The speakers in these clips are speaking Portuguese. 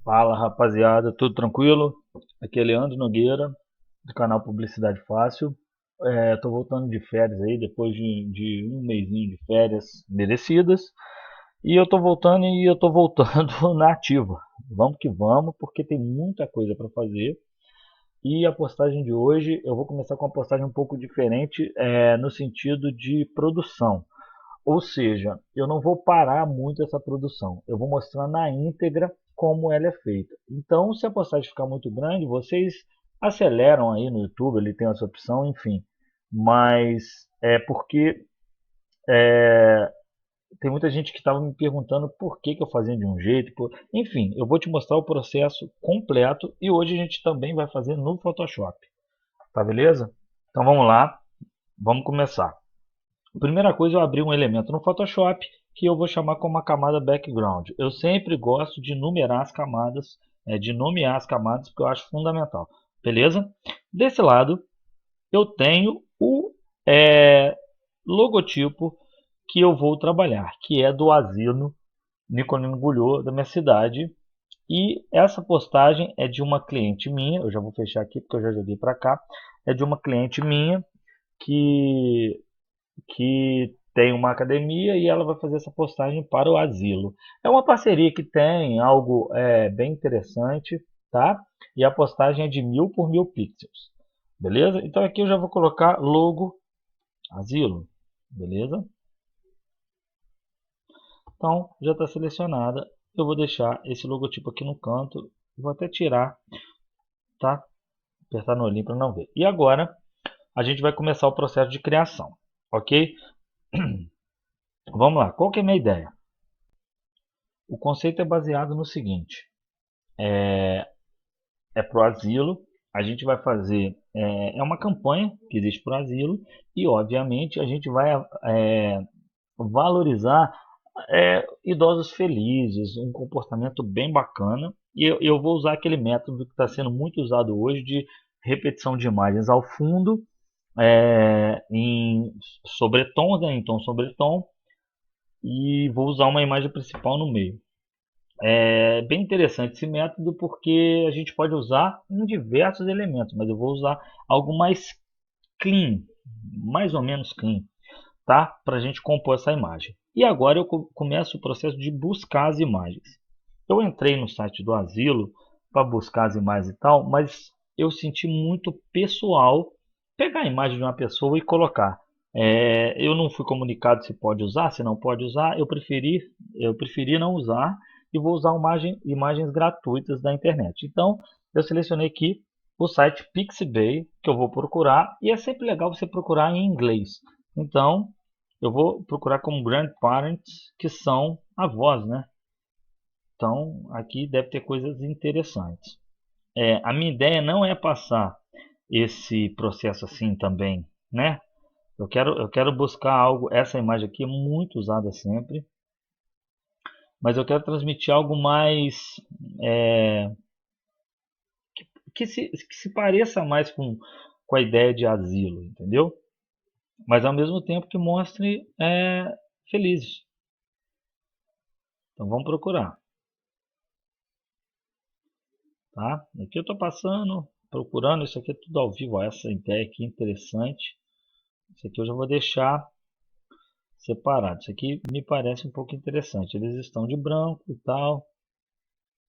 Fala rapaziada, tudo tranquilo? Aqui é Leandro Nogueira, do canal Publicidade Fácil. Tô voltando de férias aí, depois de um mesinho de férias merecidas. E eu tô voltando na ativa. Vamos que vamos, porque tem muita coisa para fazer. E a postagem de hoje, eu vou começar com uma postagem um pouco diferente, no sentido de produção. Ou seja, eu não vou parar muito essa produção. Eu vou mostrar na íntegra como ela é feita. Então, se a postagem ficar muito grande, vocês aceleram aí no YouTube, ele tem essa opção, enfim. Mas é porque tem muita gente que estava me perguntando por que eu fazia de um jeito. Enfim, eu vou te mostrar o processo completo e hoje a gente também vai fazer no Photoshop. Tá beleza? Então vamos lá, vamos começar. A primeira coisa, eu abri um elemento no Photoshop que eu vou chamar como a camada background. Eu sempre gosto de numerar as camadas, de nomear as camadas, porque eu acho fundamental. Beleza? Desse lado, eu tenho o é, logotipo que eu vou trabalhar, que é do asilo Nicolino Gulhô, da minha cidade. E essa postagem é de uma cliente minha, eu já vou fechar aqui porque eu já joguei para cá, é de uma cliente minha que tem uma academia e ela vai fazer essa postagem para o asilo. É uma parceria que tem algo bem interessante, tá? E a postagem é de 1000 por 1000 pixels, beleza? Então aqui eu já vou colocar logo asilo, beleza? Então já está selecionada. Eu vou deixar esse logotipo aqui no canto, vou até tirar, tá? Apertar no olhinho para não ver. E agora a gente vai começar o processo de criação, ok? Vamos lá, qual que é a minha ideia? O conceito é baseado no seguinte: é para o asilo. A gente vai fazer uma campanha que existe para o asilo e, obviamente, a gente vai valorizar idosos felizes, um comportamento bem bacana. E eu vou usar aquele método que está sendo muito usado hoje de repetição de imagens ao fundo, em sobretom, né, em tom sobretom, e vou usar uma imagem principal no meio. É bem interessante esse método porque a gente pode usar em diversos elementos, mas eu vou usar algo mais clean, mais ou menos clean, tá? Para a gente compor essa imagem. E agora eu começo o processo de buscar as imagens. Eu entrei no site do Asilo para buscar as imagens e tal, mas eu senti muito pessoal pegar a imagem de uma pessoa e colocar. Eu não fui comunicado se pode usar, se não pode usar. Eu preferi não usar e vou usar imagens gratuitas da internet. Então, eu selecionei aqui o site Pixabay, que eu vou procurar, e é sempre legal você procurar em inglês. Então, eu vou procurar como grandparents, que são avós, né? Então, aqui deve ter coisas interessantes. A minha ideia não é passar esse processo assim também, né? Eu quero buscar algo. Essa imagem aqui é muito usada sempre, mas eu quero transmitir algo mais é, que se pareça mais com a ideia de asilo, entendeu? Mas ao mesmo tempo que mostre felizes. Então vamos procurar, tá? Aqui eu estou passando, procurando. Isso aqui é tudo ao vivo. Ó, essa ideia aqui é interessante. Isso aqui eu já vou deixar separado. Isso aqui me parece um pouco interessante. Eles estão de branco e tal.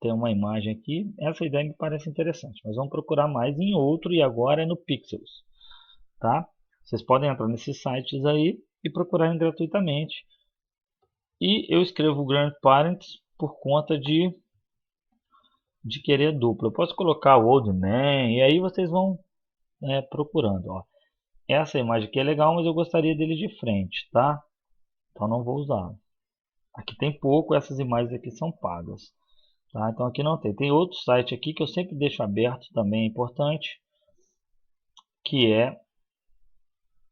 Tem uma imagem aqui. Essa ideia me parece interessante. Mas vamos procurar mais em outro e agora é no Pixels, tá? Vocês podem entrar nesses sites aí e procurarem gratuitamente. E eu escrevo Grandparents por conta de querer duplo. Eu posso colocar o Old Man e aí vocês vão procurando. Ó. Essa imagem aqui é legal, mas eu gostaria dele de frente, tá? Então não vou usar. Aqui tem pouco, essas imagens aqui são pagas. Tá? Então aqui não tem. Tem outro site aqui que eu sempre deixo aberto, também é importante, que é...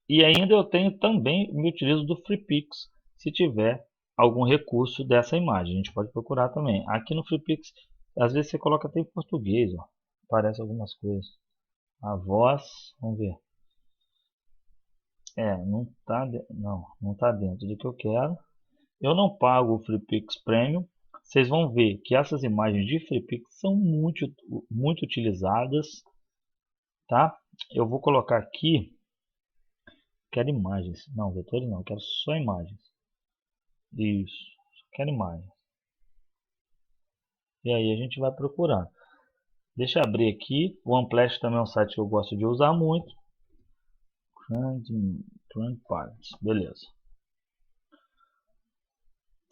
E ainda eu tenho também, me utilizo do FreePix, se tiver algum recurso dessa imagem. A gente pode procurar também. Aqui no FreePix, às vezes você coloca até em português, ó. Aparece algumas coisas. A voz, vamos ver. não tá dentro do que eu quero. Eu não pago o FreePix Premium. vocês vão ver que essas imagens de FreePix são muito utilizadas, tá? Eu vou colocar aqui, quero imagens, não, vetores não, quero só imagens. Isso, só quero imagens. E aí a gente vai procurando. Deixa eu abrir aqui, o Amplash também é um site que eu gosto de usar muito. Grand Parts, beleza.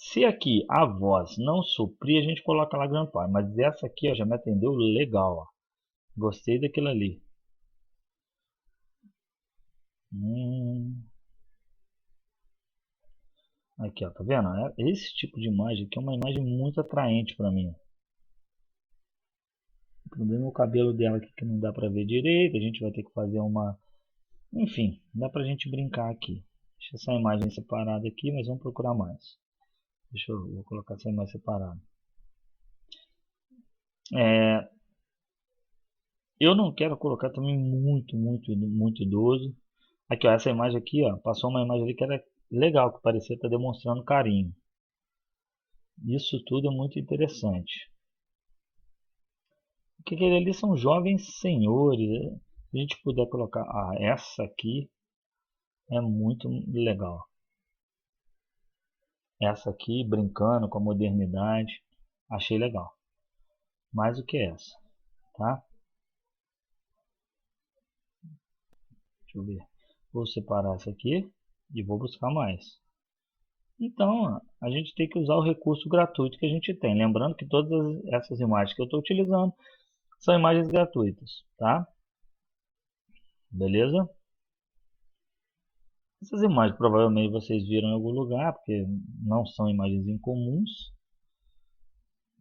Se aqui a voz não suprir, a gente coloca lá Grand Parts, mas essa aqui ó, já me atendeu legal, ó. Gostei daquilo ali. Aqui, ó, tá vendo? Esse tipo de imagem aqui é uma imagem muito atraente para mim. O problema é o cabelo dela aqui que não dá para ver direito. A gente vai ter que fazer uma... Enfim, dá pra gente brincar aqui. Deixa essa imagem separada aqui, mas vamos procurar mais. Vou colocar essa imagem separada. Eu não quero colocar também muito idoso. Aqui, ó, essa imagem aqui, ó, passou uma imagem ali que era legal, que parecia estar demonstrando carinho. Isso tudo é muito interessante. O que ali são jovens senhores. Se a gente puder colocar, essa aqui é muito legal. Essa aqui brincando com a modernidade, achei legal. Mais do que essa, tá? Deixa eu ver. Vou separar essa aqui e vou buscar mais. Então, a gente tem que usar o recurso gratuito que a gente tem. Lembrando que todas essas imagens que eu estou utilizando são imagens gratuitas, tá? Beleza? Essas imagens provavelmente vocês viram em algum lugar, porque não são imagens incomuns,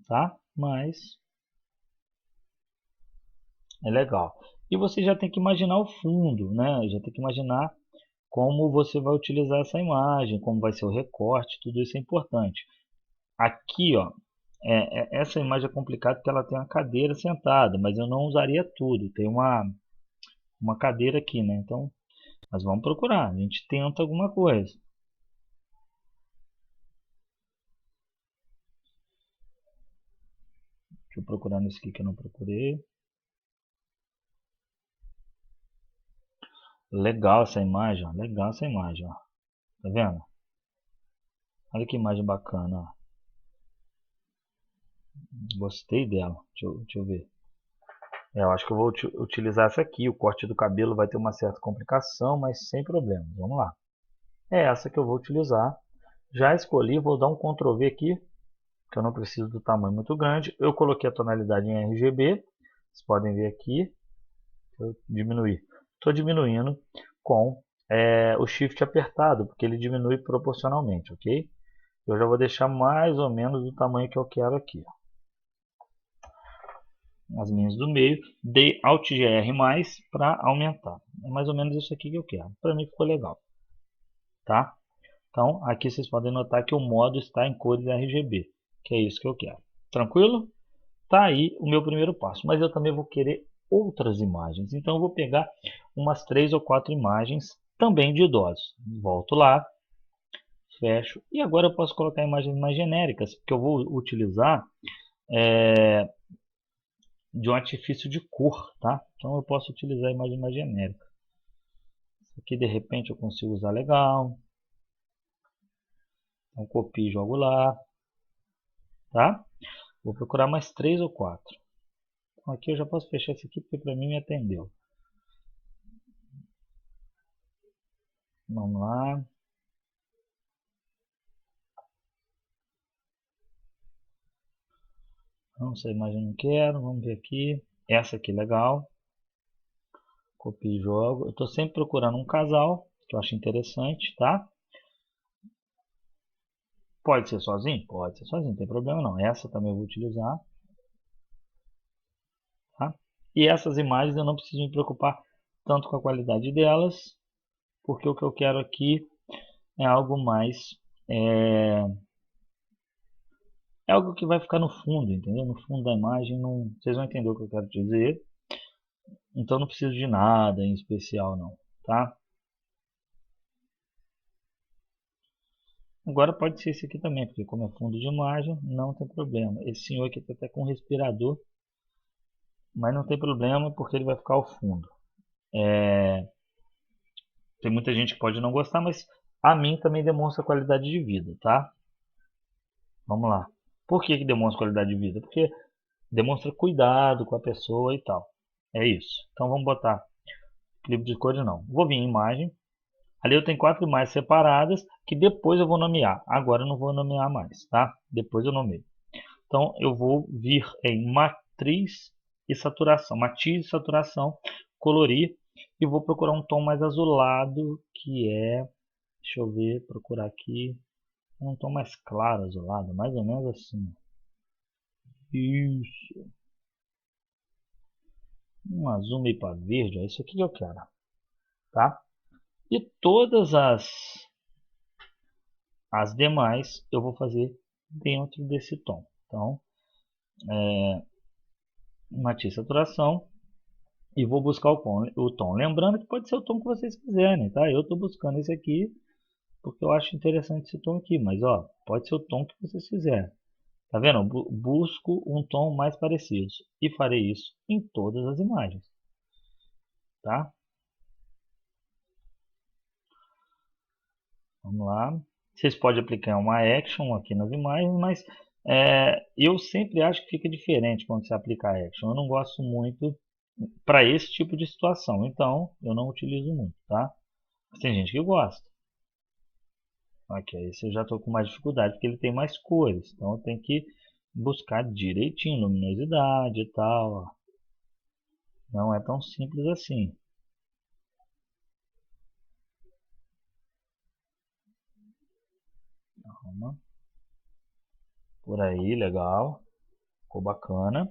tá? Mas é legal. E você já tem que imaginar o fundo, né? Já tem que imaginar como você vai utilizar essa imagem, como vai ser o recorte, tudo isso é importante. Aqui, ó, essa imagem é complicada porque ela tem uma cadeira sentada, mas eu não usaria tudo. Tem uma cadeira aqui, né? Então, nós vamos procurar. A gente tenta alguma coisa. Deixa eu procurar nesse aqui que eu não procurei. Legal essa imagem, ó. Legal essa imagem, ó. Tá vendo? Olha que imagem bacana, ó. Gostei dela. Deixa eu ver. Eu acho que eu vou utilizar essa aqui. O corte do cabelo vai ter uma certa complicação, mas sem problema. Vamos lá. É essa que eu vou utilizar. Já escolhi, vou dar um Ctrl V aqui, que eu não preciso do tamanho muito grande. Eu coloquei a tonalidade em RGB. Vocês podem ver aqui. Eu diminuir. Estou diminuindo com o Shift apertado, porque ele diminui proporcionalmente, ok? Eu já vou deixar mais ou menos do tamanho que eu quero aqui. As linhas do meio, dei Alt GR+, para aumentar. É mais ou menos isso aqui que eu quero. Para mim ficou legal. Tá? Então, aqui vocês podem notar que o modo está em cores RGB, que é isso que eu quero. Tranquilo? Tá aí o meu primeiro passo, mas eu também vou querer outras imagens. Então eu vou pegar umas 3 ou 4 imagens também de idosos. Volto lá, fecho, e agora eu posso colocar imagens mais genéricas, porque eu vou utilizar de um artifício de cor, tá? Então eu posso utilizar a imagem mais genérica. Isso aqui de repente eu consigo usar legal. Então copio e jogo lá, tá? Vou procurar mais 3 ou 4. Então aqui eu já posso fechar esse aqui porque para mim me atendeu. Vamos lá. Não, essa imagem eu não quero. Vamos ver aqui. Essa aqui legal. Copio e jogo. Eu estou sempre procurando um casal que eu acho interessante, tá? Pode ser sozinho? Pode ser sozinho, não tem problema não. Essa também eu vou utilizar. Tá? E essas imagens eu não preciso me preocupar tanto com a qualidade delas, porque o que eu quero aqui é algo mais... É algo que vai ficar no fundo, entendeu? No fundo da imagem, não, vocês vão entender o que eu quero dizer. Então não preciso de nada em especial não, tá? Agora pode ser esse aqui também, porque como é fundo de imagem, não tem problema. Esse senhor aqui está até com um respirador, mas não tem problema porque ele vai ficar ao fundo. Tem muita gente que pode não gostar, mas a mim também demonstra qualidade de vida, tá? Vamos lá. Por que demonstra qualidade de vida? Porque demonstra cuidado com a pessoa e tal. É isso. Então vamos botar clipe de cores não. Vou vir em imagem. Ali eu tenho 4 imagens separadas que depois eu vou nomear. Agora eu não vou nomear mais, tá? Depois eu nomeio. Então eu vou vir em matriz e saturação. Matiz e saturação, colorir. E vou procurar um tom mais azulado, que é... Deixa eu ver, procurar aqui. Um tom mais claro, azulado, mais ou menos assim. Isso. Um azul meio para verde, é isso aqui que eu quero, tá? E todas as demais eu vou fazer dentro desse tom. Então, matiz saturação e vou buscar o tom. Lembrando que pode ser o tom que vocês quiserem, tá? Eu estou buscando esse aqui porque eu acho interessante esse tom aqui, mas ó, pode ser o tom que vocês quiserem. Tá vendo? Busco um tom mais parecido e farei isso em todas as imagens, tá? Vamos lá. Vocês podem aplicar uma action aqui nas imagens, mas eu sempre acho que fica diferente quando você aplica a action. Eu não gosto muito para esse tipo de situação, então eu não utilizo muito, tá? Mas tem gente que gosta. Ok, esse eu já estou com mais dificuldade porque ele tem mais cores, então eu tenho que buscar direitinho, luminosidade e tal. Ó. Não é tão simples assim. Calma. Por aí, legal. Ficou bacana.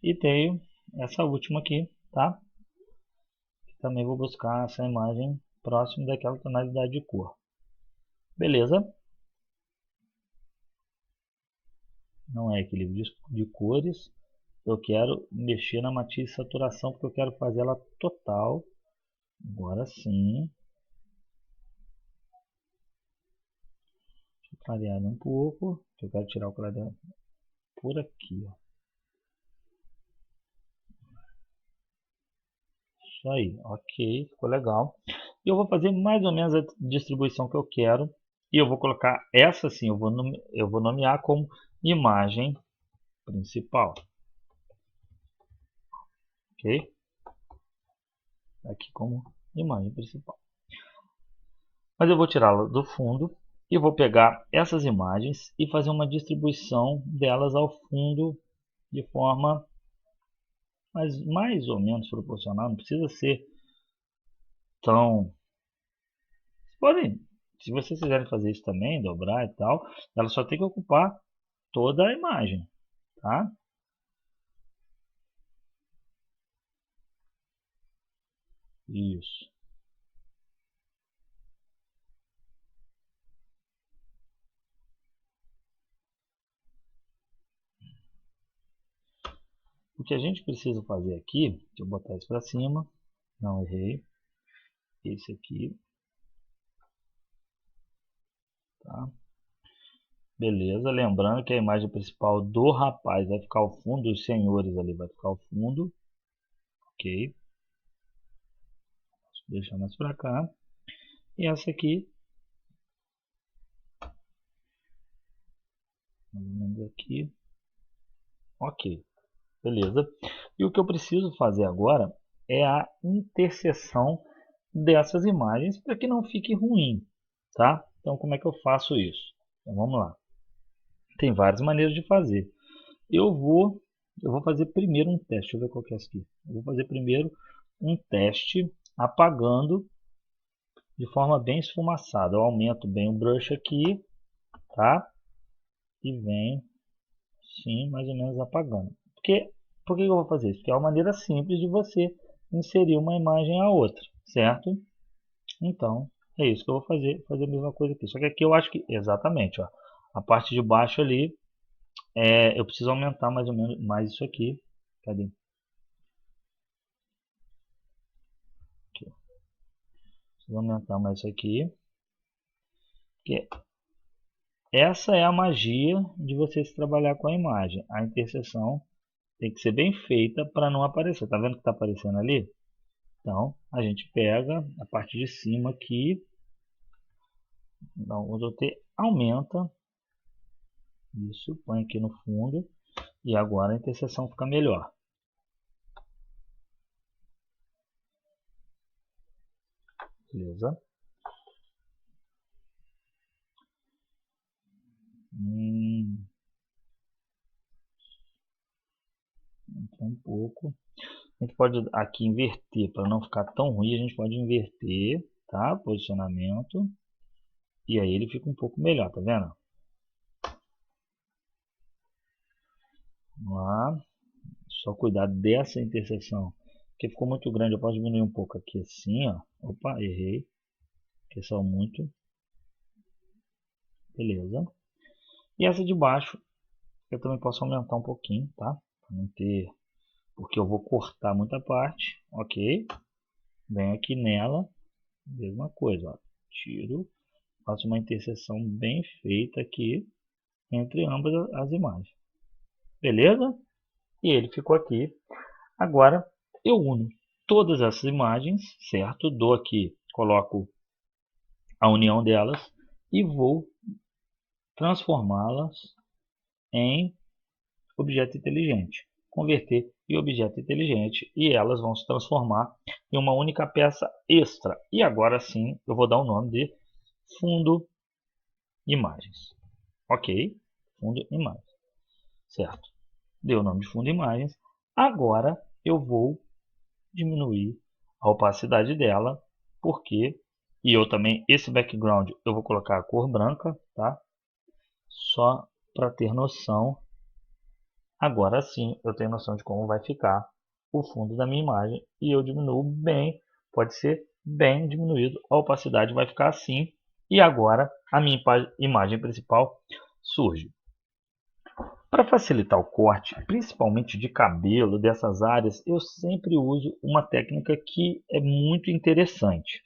E tenho essa última aqui, tá? Também vou buscar essa imagem próximo daquela tonalidade de cor. Beleza? Não é equilíbrio de cores. Eu quero mexer na matiz de saturação porque eu quero fazer ela total. Agora sim. Deixa eu clarear um pouco. Eu quero tirar o clareamento por aqui. Ó. Isso aí. Ok. Ficou legal. E eu vou fazer mais ou menos a distribuição que eu quero. E eu vou colocar essa sim. Eu vou nomear como imagem principal. Ok? Aqui como imagem principal. Mas eu vou tirá-la do fundo e vou pegar essas imagens e fazer uma distribuição delas ao fundo de forma mais ou menos proporcional. Não precisa ser tão... Podem, se vocês quiserem fazer isso também, dobrar e tal, ela só tem que ocupar toda a imagem, tá? Isso. O que a gente precisa fazer aqui, deixa eu botar isso para cima, não errei, esse aqui, tá? Beleza, lembrando que a imagem principal do rapaz vai ficar ao fundo, dos senhores ali vai ficar ao fundo, ok? Deixa eu deixar mais para cá. E essa aqui, mais ou menos aqui, ok, beleza. E o que eu preciso fazer agora é a interseção dessas imagens para que não fique ruim, tá? Então como é que eu faço isso? Então vamos lá. Tem várias maneiras de fazer. Eu vou fazer primeiro um teste. Deixa eu ver qual que é essa aqui. Eu vou fazer primeiro um teste apagando de forma bem esfumaçada. Eu aumento bem o brush aqui, tá? E venho, sim, mais ou menos apagando. Por que eu vou fazer isso? Porque é uma maneira simples de você inserir uma imagem a outra, certo? Então, é isso que eu vou fazer. Fazer a mesma coisa aqui. Só que aqui eu acho que, exatamente, ó, a parte de baixo ali, eu preciso aumentar mais ou menos mais isso aqui. Cadê? Aqui, ó. Preciso aumentar mais isso aqui. Que Essa é a magia de você se trabalhar com a imagem. A interseção tem que ser bem feita para não aparecer. Tá vendo que está aparecendo ali? Então, a gente pega a parte de cima aqui, dá um Ctrl T, aumenta, isso, põe aqui no fundo, e agora a interseção fica melhor. Beleza? Então, um pouco. A gente pode aqui inverter, para não ficar tão ruim, a gente pode inverter, tá? Posicionamento. E aí ele fica um pouco melhor, tá vendo? Vamos lá. Só cuidar dessa interseção, porque ficou muito grande. Eu posso diminuir um pouco aqui assim, ó. Opa, errei. Aqui só muito. Beleza. E essa de baixo, eu também posso aumentar um pouquinho, tá? Para não ter... Porque eu vou cortar muita parte. Ok. Venho aqui nela. Mesma coisa, ó. Tiro. Faço uma interseção bem feita aqui entre ambas as imagens. Beleza? E ele ficou aqui. Agora eu uno todas essas imagens, certo? Dou aqui, coloco a união delas e vou transformá-las em objeto inteligente. Converter em objeto inteligente e elas vão se transformar em uma única peça extra. E agora sim eu vou dar o nome de fundo imagens. Ok? Fundo imagens. Certo? Deu o nome de fundo imagens. Agora eu vou diminuir a opacidade dela, porque e eu também esse background eu vou colocar a cor branca, tá? Só para ter noção. Agora sim eu tenho noção de como vai ficar o fundo da minha imagem e eu diminuo bem, pode ser bem diminuído, a opacidade vai ficar assim. E agora a minha imagem principal surge. Para facilitar o corte, principalmente de cabelo, dessas áreas, eu sempre uso uma técnica que é muito interessante.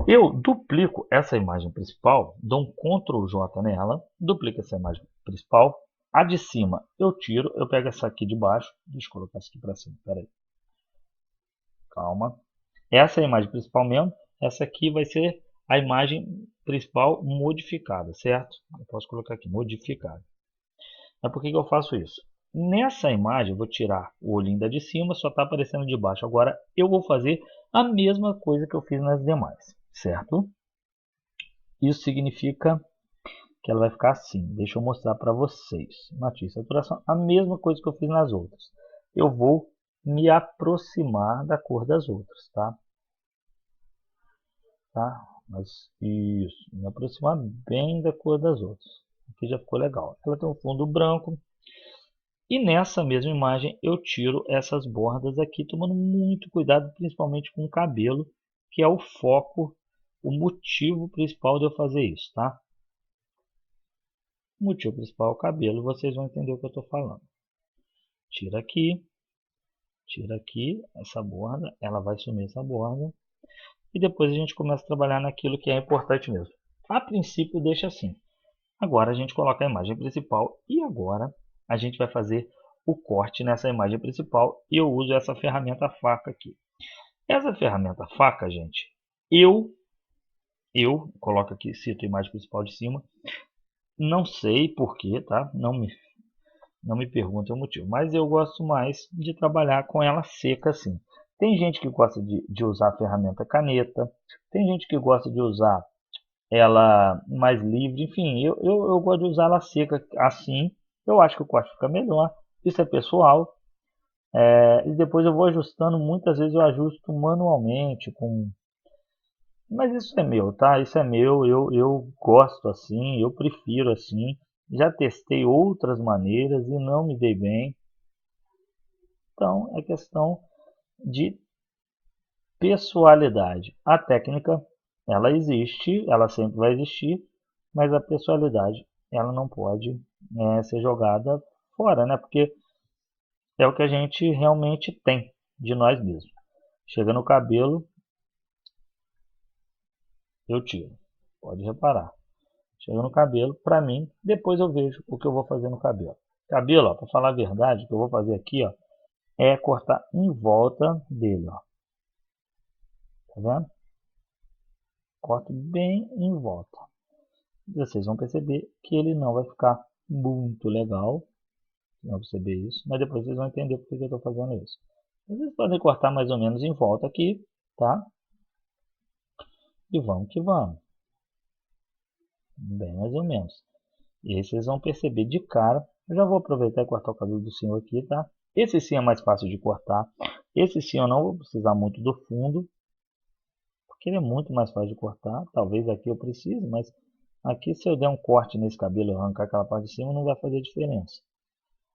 Eu duplico essa imagem principal, dou um Ctrl J nela, duplico essa imagem principal. A de cima eu tiro, eu pego essa aqui de baixo, deixa eu colocar isso aqui para cima, peraí. Calma. Essa é a imagem principal mesmo, essa aqui vai ser a imagem principal modificada, certo? Eu posso colocar aqui, modificada. Mas por que eu faço isso? Nessa imagem, eu vou tirar o olhinho da de cima, só está aparecendo de baixo. Agora, eu vou fazer a mesma coisa que eu fiz nas demais, certo? Isso significa que ela vai ficar assim. Deixa eu mostrar para vocês. Matiz, saturação, a mesma coisa que eu fiz nas outras. Eu vou me aproximar da cor das outras, tá? Mas isso, me aproximar bem da cor das outras. Aqui já ficou legal. Ela tem um fundo branco. E nessa mesma imagem eu tiro essas bordas aqui, tomando muito cuidado, principalmente com o cabelo, que é o foco, o motivo principal de eu fazer isso, tá? O motivo principal é o cabelo, vocês vão entender o que eu estou falando. Tira aqui essa borda, ela vai sumir essa borda. E depois a gente começa a trabalhar naquilo que é importante mesmo. A princípio deixa assim. Agora a gente coloca a imagem principal e agora a gente vai fazer o corte nessa imagem principal e eu uso essa ferramenta faca aqui. Essa ferramenta faca, gente, eu coloco aqui, cito a imagem principal de cima, não sei porquê, tá? Não me perguntem o motivo, mas eu gosto mais de trabalhar com ela seca assim. Tem gente que gosta de usar a ferramenta caneta, tem gente que gosta de usar ela mais livre, enfim, eu gosto de usar ela seca assim, eu acho que o corte fica melhor, isso é pessoal, e depois eu vou ajustando, muitas vezes eu ajusto manualmente, mas isso é meu, tá? Isso é meu, eu gosto assim, eu prefiro assim, já testei outras maneiras e não me dei bem, então é questão de pessoalidade. A técnica, ela existe, ela sempre vai existir, mas a pessoalidade, ela não pode ser jogada fora, né? Porque é o que a gente realmente tem de nós mesmos. Chega no cabelo, eu tiro. Pode reparar. Chega no cabelo, pra mim, depois eu vejo o que eu vou fazer no cabelo. Cabelo, ó, pra falar a verdade, o que eu vou fazer aqui, ó, é cortar em volta dele, ó. Tá vendo? Corto bem em volta. Vocês vão perceber que ele não vai ficar muito legal. Vocês vão perceber isso, mas depois vocês vão entender por que eu estou fazendo isso. Vocês podem cortar mais ou menos em volta aqui, tá? E vamos que vamos. Bem mais ou menos. E aí vocês vão perceber de cara. Eu já vou aproveitar e cortar o cabelo do senhor aqui, tá? Esse sim é mais fácil de cortar. Esse sim eu não vou precisar muito do fundo, porque ele é muito mais fácil de cortar. Talvez aqui eu precise, mas aqui se eu der um corte nesse cabelo e arrancar aquela parte de cima, não vai fazer diferença.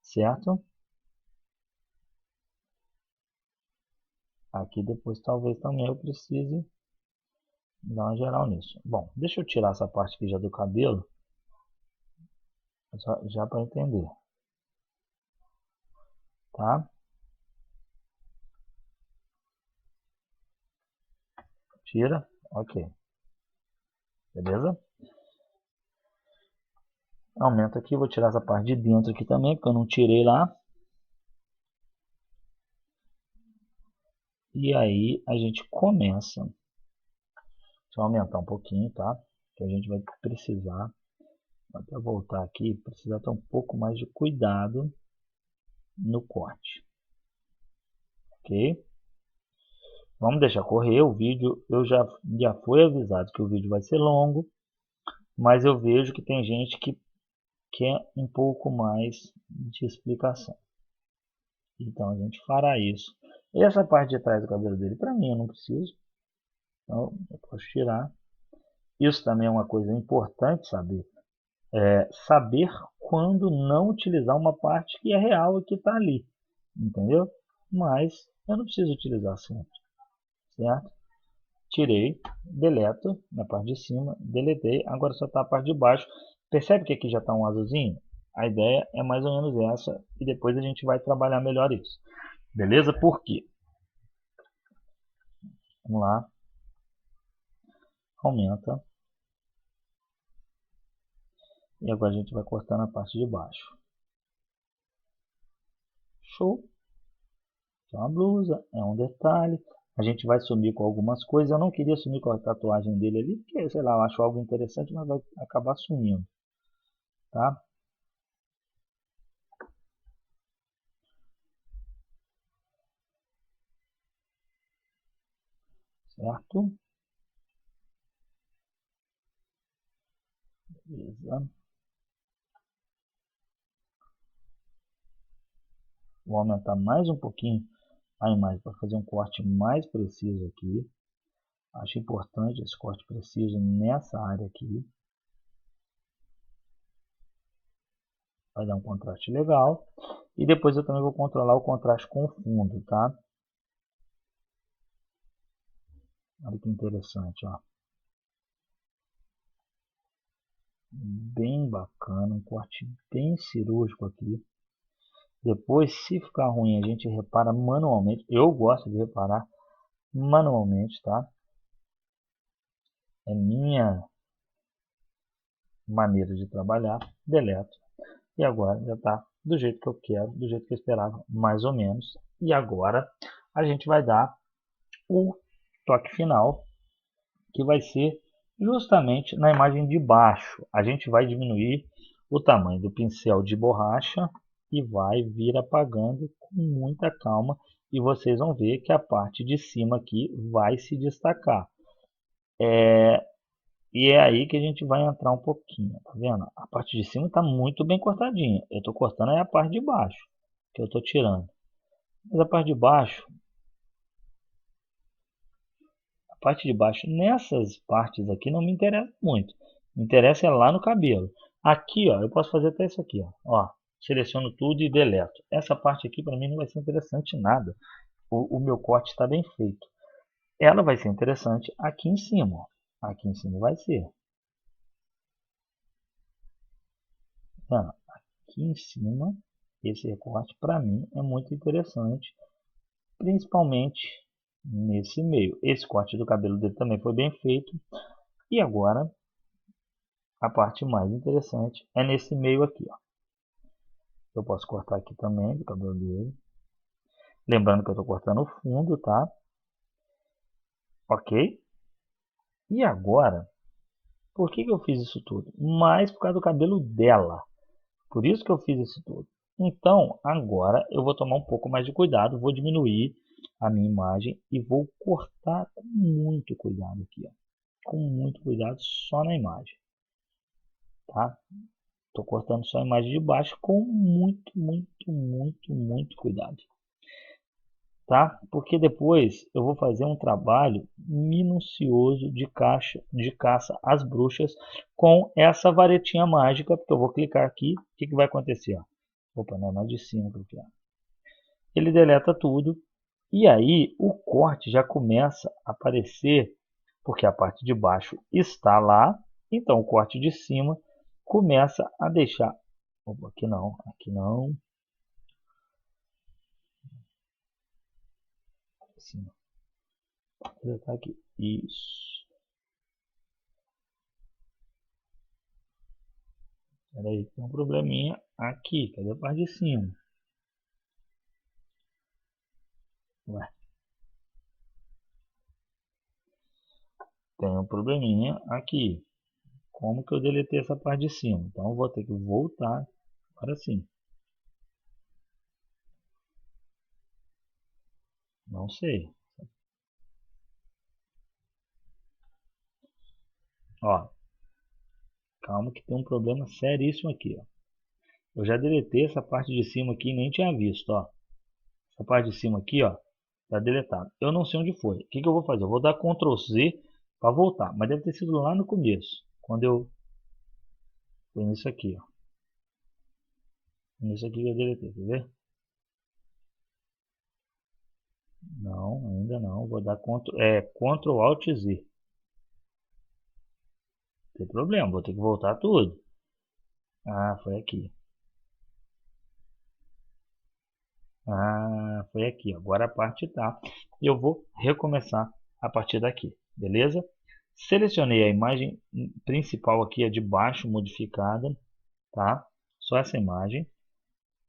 Certo? Aqui depois talvez também eu precise dar uma geral nisso. Bom, deixa eu tirar essa parte aqui já do cabelo, já para entender, tá? Tira, ok. Beleza? Aumenta aqui, vou tirar essa parte de dentro aqui também, porque eu não tirei lá. E aí a gente começa. Deixa eu aumentar um pouquinho, tá? Que a gente vai precisar, até voltar aqui, precisar ter um pouco mais de cuidado no corte. Ok? Vamos deixar correr o vídeo. Eu já fui avisado que o vídeo vai ser longo, mas eu vejo que tem gente que quer um pouco mais de explicação. Então a gente fará isso. E essa parte de trás do cabelo dele, para mim, eu não preciso. Então eu posso tirar. Isso também é uma coisa importante saber. Saber quando não utilizar uma parte que é real e que está ali. Entendeu? Mas eu não preciso utilizar sempre. Certo? Tirei, deleto na parte de cima, deletei, agora só está a parte de baixo. Percebe que aqui já está um azulzinho? A ideia é mais ou menos essa e depois a gente vai trabalhar melhor isso. Beleza? Por quê? Vamos lá. Aumenta. E agora a gente vai cortar na parte de baixo. Show. É uma blusa, é um detalhe. A gente vai sumir com algumas coisas. Eu não queria sumir com a tatuagem dele ali, porque, sei lá, eu acho algo interessante, mas vai acabar sumindo. Tá? Certo? Beleza. Vou aumentar mais um pouquinho a imagem para fazer um corte mais preciso aqui. Acho importante esse corte preciso nessa área aqui. Vai dar um contraste legal. E depois eu também vou controlar o contraste com o fundo, tá? Olha que interessante, ó. Bem bacana, um corte bem cirúrgico aqui. Depois, se ficar ruim, a gente repara manualmente. Eu gosto de reparar manualmente, tá? É minha maneira de trabalhar. Deleto. E agora já está do jeito que eu quero, do jeito que eu esperava, mais ou menos. E agora a gente vai dar o toque final, que vai ser justamente na imagem de baixo. A gente vai diminuir o tamanho do pincel de borracha e vai vir apagando com muita calma. E vocês vão ver que a parte de cima aqui vai se destacar. E é aí que a gente vai entrar um pouquinho, tá vendo? A parte de cima está muito bem cortadinha. Eu estou cortando aí a parte de baixo, que eu estou tirando. Mas a parte de baixo, nessas partes aqui não me interessa muito. Me interessa é lá no cabelo. Aqui, ó, eu posso fazer até isso aqui, ó. Seleciono tudo e deleto. Essa parte aqui para mim não vai ser interessante nada. O meu corte está bem feito. Ela vai ser interessante aqui em cima, ó. Aqui em cima vai ser. Tá? Aqui em cima, esse recorte para mim é muito interessante, principalmente nesse meio. Esse corte do cabelo dele também foi bem feito. E agora a parte mais interessante é nesse meio aqui, ó. Eu posso cortar aqui também do cabelo dele. Lembrando que eu estou cortando o fundo, tá? Ok? E agora, por que eu fiz isso tudo? Mais por causa do cabelo dela. Por isso que eu fiz isso tudo. Então, agora eu vou tomar um pouco mais de cuidado. Vou diminuir a minha imagem e vou cortar com muito cuidado aqui, ó. Com muito cuidado só na imagem. Tá? Estou cortando só a imagem de baixo com muito cuidado. Tá? Porque depois eu vou fazer um trabalho minucioso de caça às bruxas com essa varetinha mágica, porque eu vou clicar aqui, o que vai acontecer? Ó? Opa, não é mais de cima que eu quero. Ele deleta tudo e aí o corte já começa a aparecer, porque a parte de baixo está lá, então o corte de cima começa a deixar. Opa, aqui não, aqui não. Assim, vou botar aqui. Isso. Espera aí, tem um probleminha aqui. Cadê a parte de cima? Ué, tem um probleminha aqui. Como que eu deletei essa parte de cima? Então eu vou ter que voltar. Agora sim. Não sei. Ó, calma que tem um problema seríssimo aqui, ó. Eu já deletei essa parte de cima aqui e nem tinha visto, ó. Essa parte de cima aqui, ó, tá deletada. Eu não sei onde foi. O que eu vou fazer? Eu vou dar Ctrl Z para voltar, mas deve ter sido lá no começo, quando eu foi nisso aqui, ó. Nisso aqui que eu deletei, quer ver? Não, ainda não. Vou dar Ctrl Alt Z. Não tem problema, vou ter que voltar tudo. Ah, foi aqui. Ah, foi aqui. Agora a parte tá. Eu vou recomeçar a partir daqui, beleza? Selecionei a imagem principal aqui, a de baixo modificada, tá? Só essa imagem.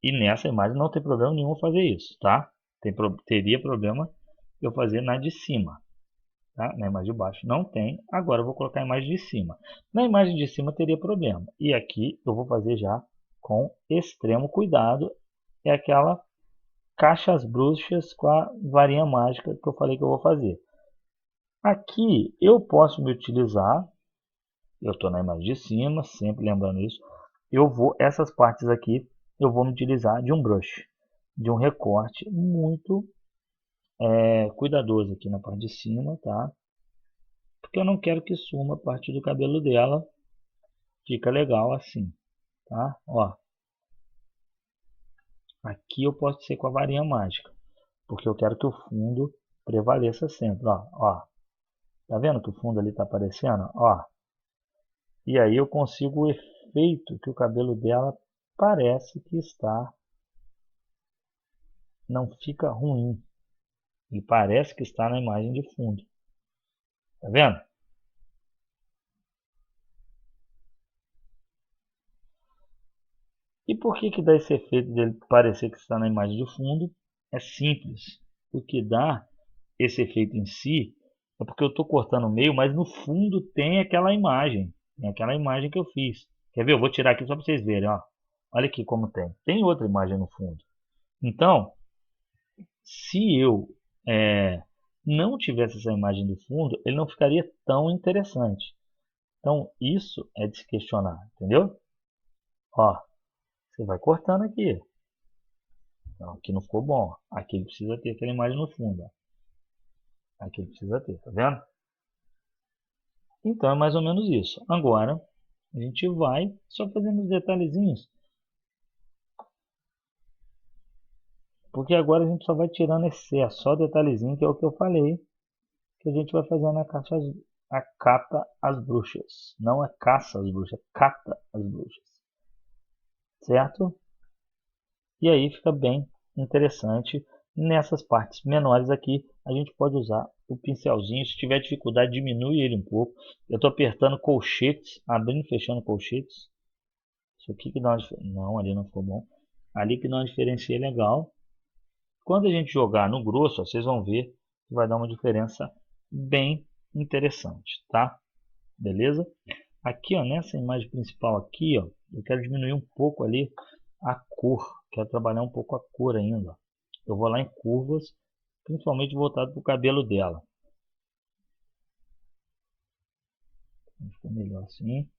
E nessa imagem não tem problema nenhum fazer isso, tá? Teria problema eu fazer na de cima, tá? Na imagem de baixo não tem. Agora eu vou colocar a imagem de cima. Na imagem de cima teria problema. E aqui eu vou fazer já com extremo cuidado. É aquela caixa às bruxas com a varinha mágica que eu falei que eu vou fazer. Aqui eu posso me utilizar. Eu estou na imagem de cima, sempre lembrando isso. Essas partes aqui, eu vou me utilizar de um brush, de um recorte muito cuidadoso aqui na parte de cima, tá? Porque eu não quero que suma a parte do cabelo dela. Fica legal assim, tá? Ó, aqui eu posso ser com a varinha mágica, porque eu quero que o fundo prevaleça sempre, ó. Tá vendo que o fundo ali tá aparecendo? Ó. E aí eu consigo o efeito que o cabelo dela parece que está, não fica ruim. E parece que está na imagem de fundo. Tá vendo? E por que dá esse efeito dele parecer que está na imagem de fundo? É simples. O que dá esse efeito em si é porque eu estou cortando o meio, mas no fundo tem aquela imagem. Tem aquela imagem que eu fiz. Quer ver? Eu vou tirar aqui só para vocês verem. Ó. Olha aqui como tem. Tem outra imagem no fundo. Então, se eu não tivesse essa imagem de fundo, ele não ficaria tão interessante. Então, isso é de se questionar, entendeu? Ó, você vai cortando aqui. Não, aqui não ficou bom. Aqui ele precisa ter aquela imagem no fundo. Ó. Aqui ele precisa ter, tá vendo? Então, é mais ou menos isso. Agora, a gente vai só fazendo os detalhezinhos. Porque agora a gente só vai tirando excesso, só detalhezinho, que é o que eu falei. Que a gente vai fazendo a cata às bruxas. Não é caça às bruxas, é cata às bruxas. Certo? E aí fica bem interessante. Nessas partes menores aqui, a gente pode usar o pincelzinho. Se tiver dificuldade, diminui ele um pouco. Eu estou apertando colchetes, abrindo e fechando colchetes. Isso aqui que dá uma diferença. Não, ali não ficou bom. Ali que dá uma diferença legal. Quando a gente jogar no grosso, ó, vocês vão ver que vai dar uma diferença bem interessante, tá? Beleza? Aqui, ó, nessa imagem principal aqui, ó, eu quero diminuir um pouco ali a cor. Quero trabalhar um pouco a cor ainda. Eu vou lá em curvas, principalmente voltado para o cabelo dela. Ficou melhor assim.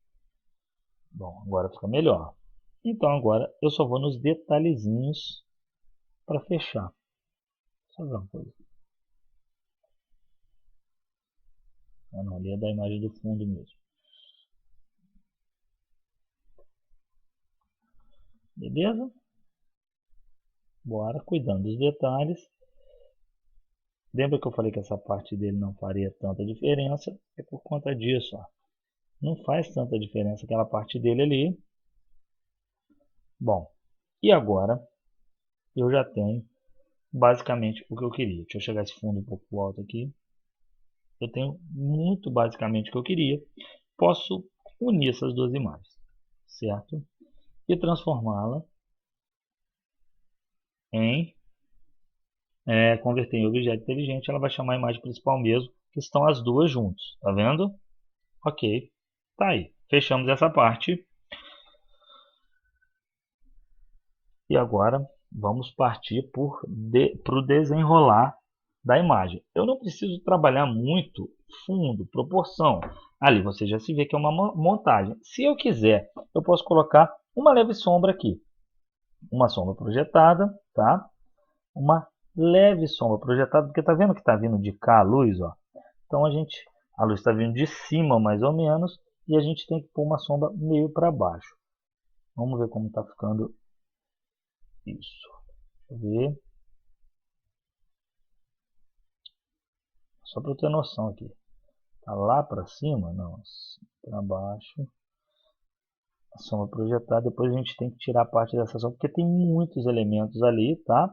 Bom, agora fica melhor. Então agora eu só vou nos detalhezinhos para fechar. Só ver uma coisa. Ah, não, ali é da imagem do fundo mesmo. Beleza? Bora cuidando dos detalhes. Lembra que eu falei que essa parte dele não faria tanta diferença? É por conta disso, ó. Não faz tanta diferença aquela parte dele ali. Bom, e agora eu já tenho basicamente o que eu queria. Deixa eu chegar esse fundo um pouco alto aqui. Eu tenho muito basicamente o que eu queria. Posso unir essas duas imagens, certo? E transformá-la em converter em objeto inteligente. Ela vai chamar a imagem principal mesmo, que estão as duas juntas. Tá vendo? Ok, tá aí. Fechamos essa parte. E agora vamos partir para o desenrolar da imagem. Eu não preciso trabalhar muito fundo, proporção. Ali você já se vê que é uma montagem. Se eu quiser, eu posso colocar uma leve sombra aqui. Uma sombra projetada, tá? Uma leve sombra projetada, porque tá vendo que está vindo de cá a luz, ó? Então a luz está vindo de cima mais ou menos, e a gente tem que pôr uma sombra meio para baixo. Vamos ver como está ficando isso. Deixa eu ver. Só para eu ter noção aqui. Tá lá para cima? Não. Para baixo. A sombra projetada. Depois a gente tem que tirar parte dessa sombra, porque tem muitos elementos ali, tá?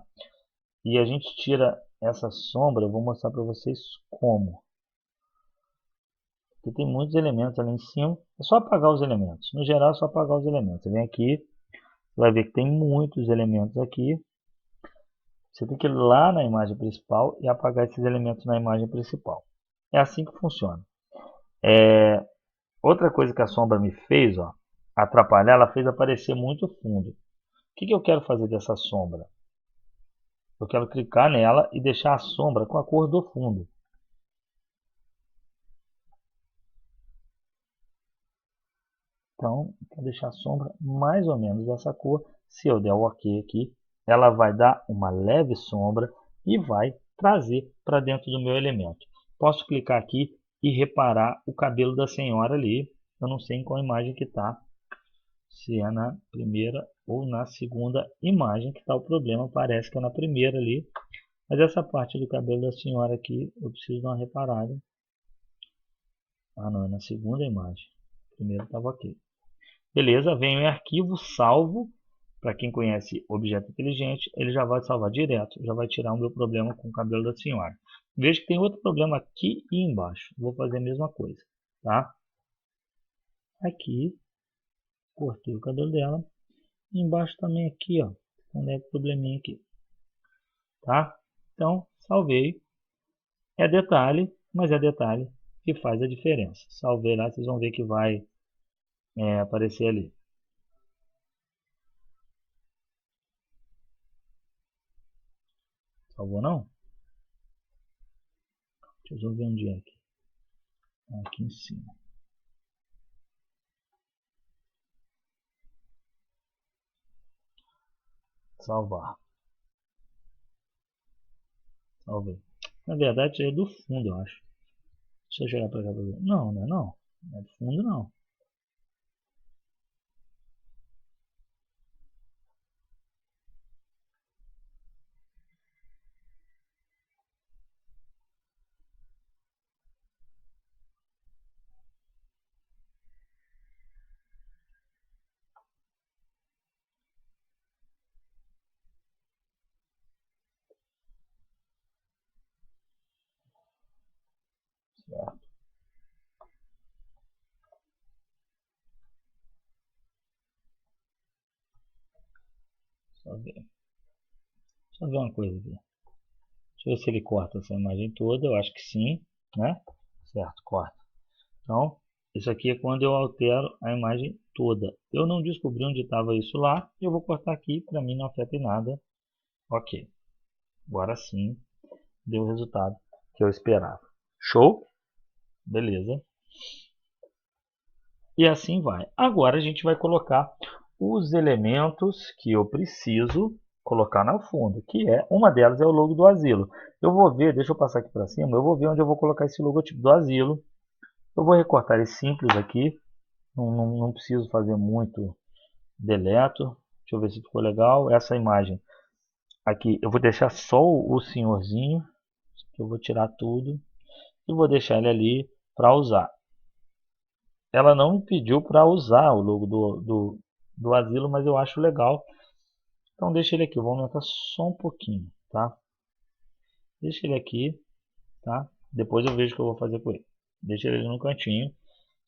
E a gente tira essa sombra, eu vou mostrar para vocês como. Porque tem muitos elementos ali em cima. É só apagar os elementos. No geral, é só apagar os elementos. Você vem aqui, vai ver que tem muitos elementos aqui. Você tem que ir lá na imagem principal e apagar esses elementos na imagem principal. É assim que funciona. Outra coisa que a sombra me fez, ó, atrapalhar, ela fez aparecer muito fundo. O que eu quero fazer dessa sombra? Eu quero clicar nela e deixar a sombra com a cor do fundo. Então, eu vou deixar a sombra mais ou menos dessa cor. Se eu der o OK aqui, ela vai dar uma leve sombra e vai trazer para dentro do meu elemento. Posso clicar aqui e reparar o cabelo da senhora ali. Eu não sei em qual imagem que está. Se é na primeira ou na segunda imagem que está o problema. Parece que é na primeira ali. Mas essa parte do cabelo da senhora aqui, eu preciso dar uma reparada. Ah, não, é na segunda imagem. Primeiro estava ok. Beleza, venho em arquivo, salvo. Para quem conhece objeto inteligente, ele já vai salvar direto. Já vai tirar o meu problema com o cabelo da senhora. Veja que tem outro problema aqui e embaixo. Vou fazer a mesma coisa, tá? Aqui, cortei o cabelo dela. E embaixo também aqui, ó. Um leve probleminha aqui, tá? Então, salvei. É detalhe, mas é detalhe que faz a diferença. Salvei lá, vocês vão ver que vai aparecer ali. Salvou não? Deixa eu ver onde é aqui. Aqui em cima. Salvar. Salvei. Na verdade, é do fundo, eu acho. Deixa eu chegar pra cá pra ver. Não, não é não. Não é do fundo, não. Só ver uma coisa aqui. Deixa eu ver se ele corta essa imagem toda. Eu acho que sim, né? Certo, corta. Então, isso aqui é quando eu altero a imagem toda. Eu não descobri onde estava isso lá. Eu vou cortar aqui, para mim não afeta em nada. Ok. Agora sim, deu o resultado que eu esperava. Show? Beleza. E assim vai. Agora a gente vai colocar os elementos que eu preciso colocar no fundo, que é, uma delas é o logo do asilo. Eu vou ver, deixa eu passar aqui para cima, eu vou ver onde eu vou colocar esse logotipo do asilo. Eu vou recortar ele simples aqui, não preciso fazer muito deleto. Deixa eu ver se ficou legal. Essa imagem aqui, eu vou deixar só o senhorzinho, eu vou tirar tudo e vou deixar ele ali para usar. Ela não me pediu para usar o logo do asilo, mas eu acho legal. Então deixa ele aqui, eu vou aumentar só um pouquinho, tá? Deixa ele aqui, tá? Depois eu vejo o que eu vou fazer com ele. Deixa ele ali no cantinho,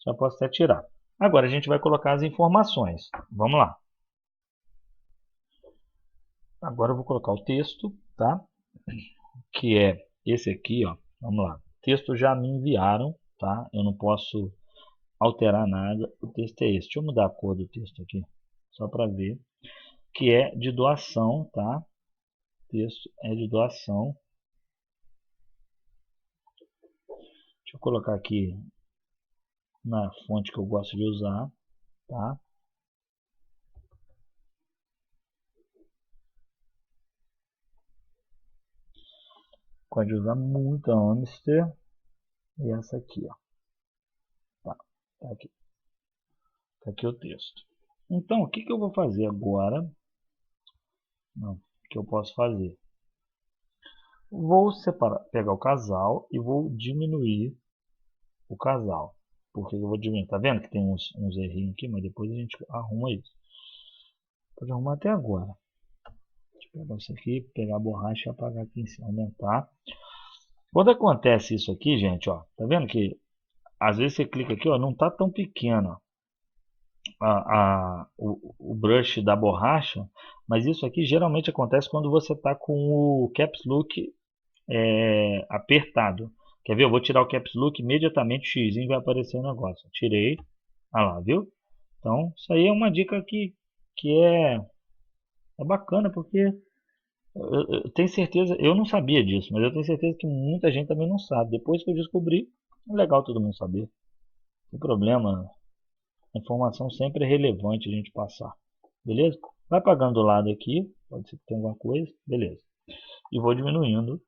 já posso até tirar. Agora a gente vai colocar as informações. Vamos lá. Agora eu vou colocar o texto, tá? Que é esse aqui, ó. Vamos lá. O texto já me enviaram, tá? Eu não posso alterar nada. O texto é esse. Deixa eu mudar a cor do texto aqui, só para ver. Que é de doação, tá? O texto é de doação. Deixa eu colocar aqui na fonte que eu gosto de usar, tá? Pode usar muito a Omster e essa aqui, ó. Tá aqui. Tá aqui o texto. Então, o que que eu vou fazer agora? Não, o que eu posso fazer? Vou separar, pegar o casal e vou diminuir o casal. Por que eu vou diminuir? Tá vendo que tem uns errinhos aqui, mas depois a gente arruma isso. Pode arrumar até agora. Deixa eu pegar isso aqui, pegar a borracha e apagar aqui em cima, aumentar. Quando acontece isso aqui, gente, ó, tá vendo que às vezes você clica aqui, ó, não tá tão pequeno o brush da borracha, mas isso aqui geralmente acontece quando você tá com o Caps Lock apertado. Quer ver? Eu vou tirar o Caps Lock, imediatamente o X vai aparecer o negócio. Tirei, ah lá, viu? Então, isso aí é uma dica que é bacana, porque eu tenho certeza, eu não sabia disso, mas eu tenho certeza que muita gente também não sabe. Depois que eu descobri, é legal todo mundo saber. Não tem problema, a informação sempre é relevante a gente passar. Beleza? Vai apagando do lado aqui, pode ser que tenha alguma coisa, beleza. E vou diminuindo.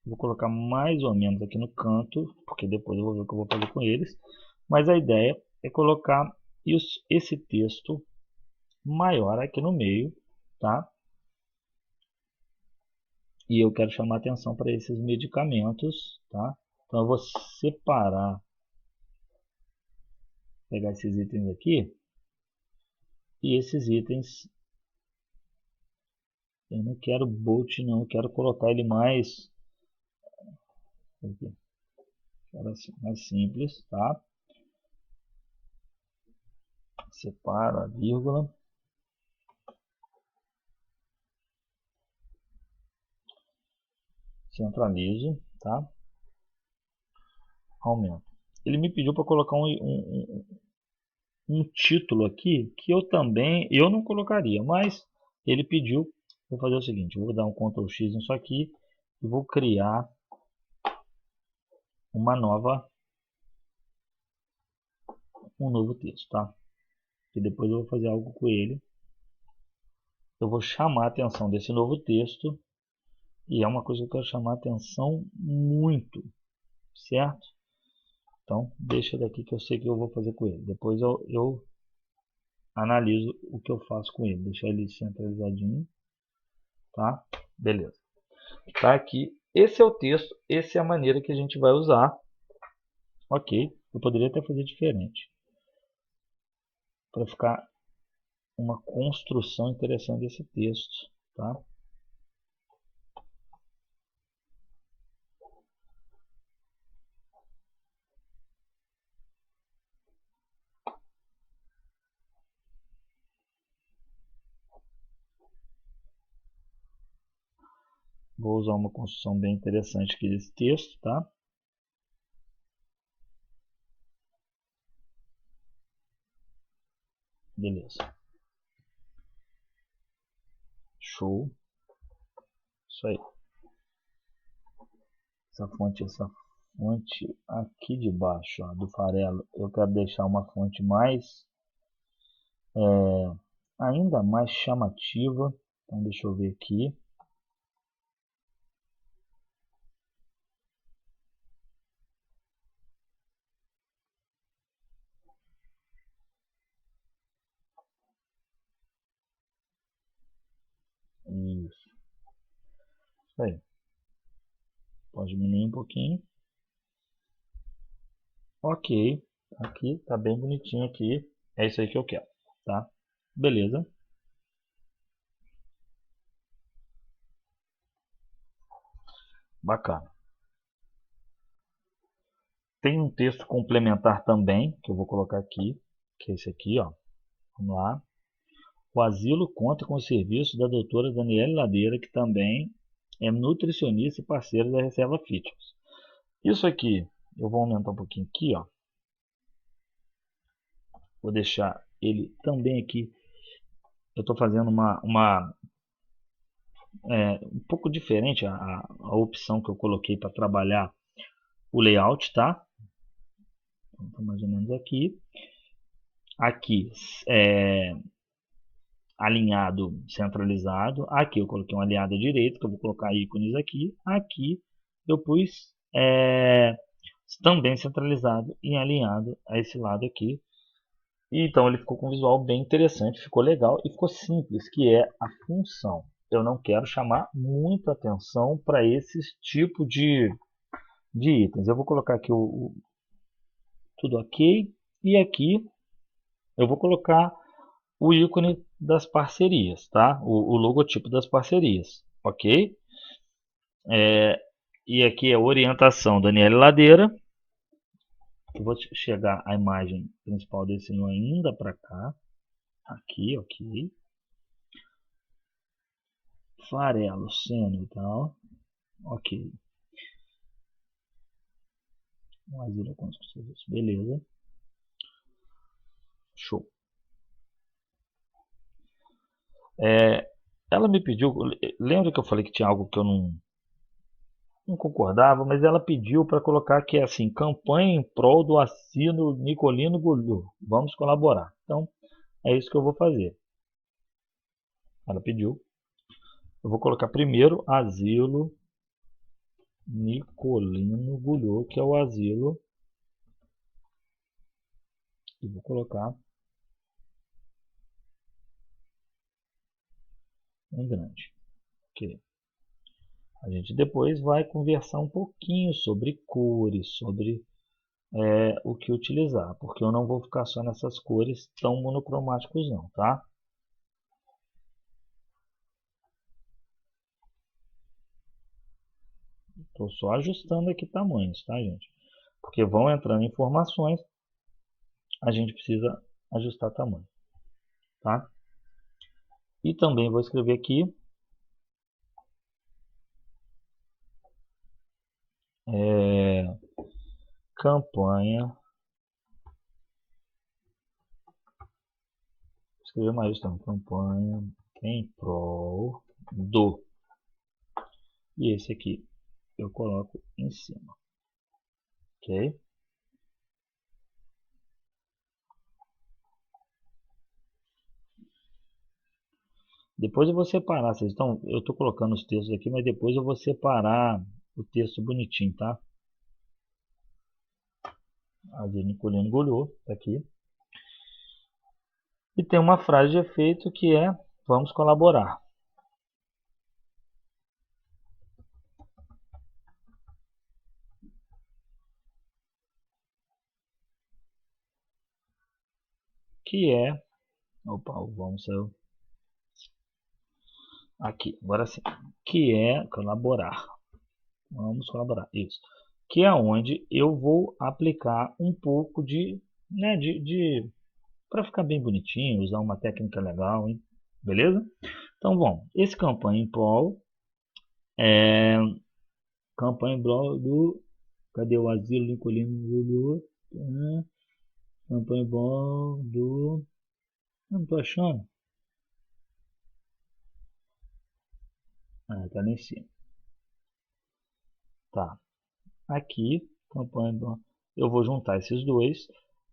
Vou colocar mais ou menos aqui no canto, porque depois eu vou ver o que eu vou fazer com eles. Mas a ideia é colocar esse texto maior aqui no meio, tá? E eu quero chamar atenção para esses medicamentos, tá? Então eu vou separar, pegar esses itens aqui, e esses itens eu não quero bolt não, eu quero colocar ele mais aqui, quero assim, mais simples, tá? Separo a vírgula, centralizo, tá? Aumento. Ele me pediu para colocar um título aqui que eu não colocaria, mas ele pediu. Vou fazer o seguinte, vou dar um Ctrl X nisso aqui e vou criar um novo texto, tá? E depois eu vou fazer algo com ele. Eu vou chamar a atenção desse novo texto e é uma coisa que eu quero chamar a atenção muito, certo? Então deixa daqui que eu sei que eu vou fazer com ele. Depois eu analiso o que eu faço com ele. Deixar ele centralizadinho, tá? Beleza. Tá aqui. Esse é o texto, essa é a maneira que a gente vai usar. Ok, eu poderia até fazer diferente. Para ficar uma construção interessante desse texto, tá? Vou usar uma construção bem interessante aqui desse texto, tá? Beleza. Show. Isso aí. Essa fonte aqui de baixo, ó, do farelo, eu quero deixar uma fonte mais, ainda mais chamativa. Então deixa eu ver aqui. Isso aí. Pode diminuir um pouquinho. Ok. Aqui tá bem bonitinho aqui. É isso aí que eu quero, tá? Beleza. Bacana. Tem um texto complementar também, que eu vou colocar aqui, que é esse aqui, ó. Vamos lá. O asilo conta com o serviço da doutora Daniele Ladeira, que também é nutricionista e parceira da Reserva Fitness. Isso aqui, eu vou aumentar um pouquinho aqui, ó. Vou deixar ele também aqui. Eu estou fazendo um pouco diferente a opção que eu coloquei para trabalhar o layout, tá? Então, tá mais ou menos aqui. Aqui, alinhado centralizado. Aqui eu coloquei um alinhado à direita, que eu vou colocar ícones aqui. Aqui eu pus também centralizado e alinhado a esse lado aqui. E então ele ficou com um visual bem interessante, ficou legal e ficou simples, que é a função. Eu não quero chamar muito atenção para esses tipos de itens. Eu vou colocar aqui tudo ok. E aqui eu vou colocar o ícone das parcerias, tá? O logotipo das parcerias, ok? E aqui é a orientação Daniele Ladeira. Eu vou chegar a imagem principal desse menu ainda para cá. Aqui, ok. Farelo, seno e tal. Ok. Um asilo com serviço. Beleza. Show. Ela me pediu. Lembra que eu falei que tinha algo que eu não concordava, mas ela pediu para colocar que é assim: campanha em prol do assino Nicolino Gulu. Vamos colaborar. Então, é isso que eu vou fazer. Ela pediu. Eu vou colocar primeiro asilo Nicolino Gulu, que é o asilo. E vou colocar em grande. Ok. A gente depois vai conversar um pouquinho sobre cores, sobre o que utilizar, porque eu não vou ficar só nessas cores tão monocromáticos não, tá? Estou só ajustando aqui tamanhos, tá, gente? Porque vão entrando informações, a gente precisa ajustar tamanho, tá? E também vou escrever aqui campanha, escrever mais também, campanha em prol do, e esse aqui eu coloco em cima, ok? Depois eu vou separar, vocês estão, eu estou colocando os textos aqui, mas depois eu vou separar o texto bonitinho, tá? A Nicolino Golhou, tá aqui. E tem uma frase de efeito que é: vamos colaborar. Que é, opa, vamos aqui, agora sim, que é colaborar. Vamos colaborar, isso. Que é onde eu vou aplicar um pouco né, para ficar bem bonitinho, usar uma técnica legal, hein? Beleza? Então, bom, esse campanha em prol É, campanha blog do... Cadê o asilo Lincolino do... Campanha blog do... Não tô achando. Ah, tá lá em cima. Tá. Aqui, campanha blog. Eu vou juntar esses dois.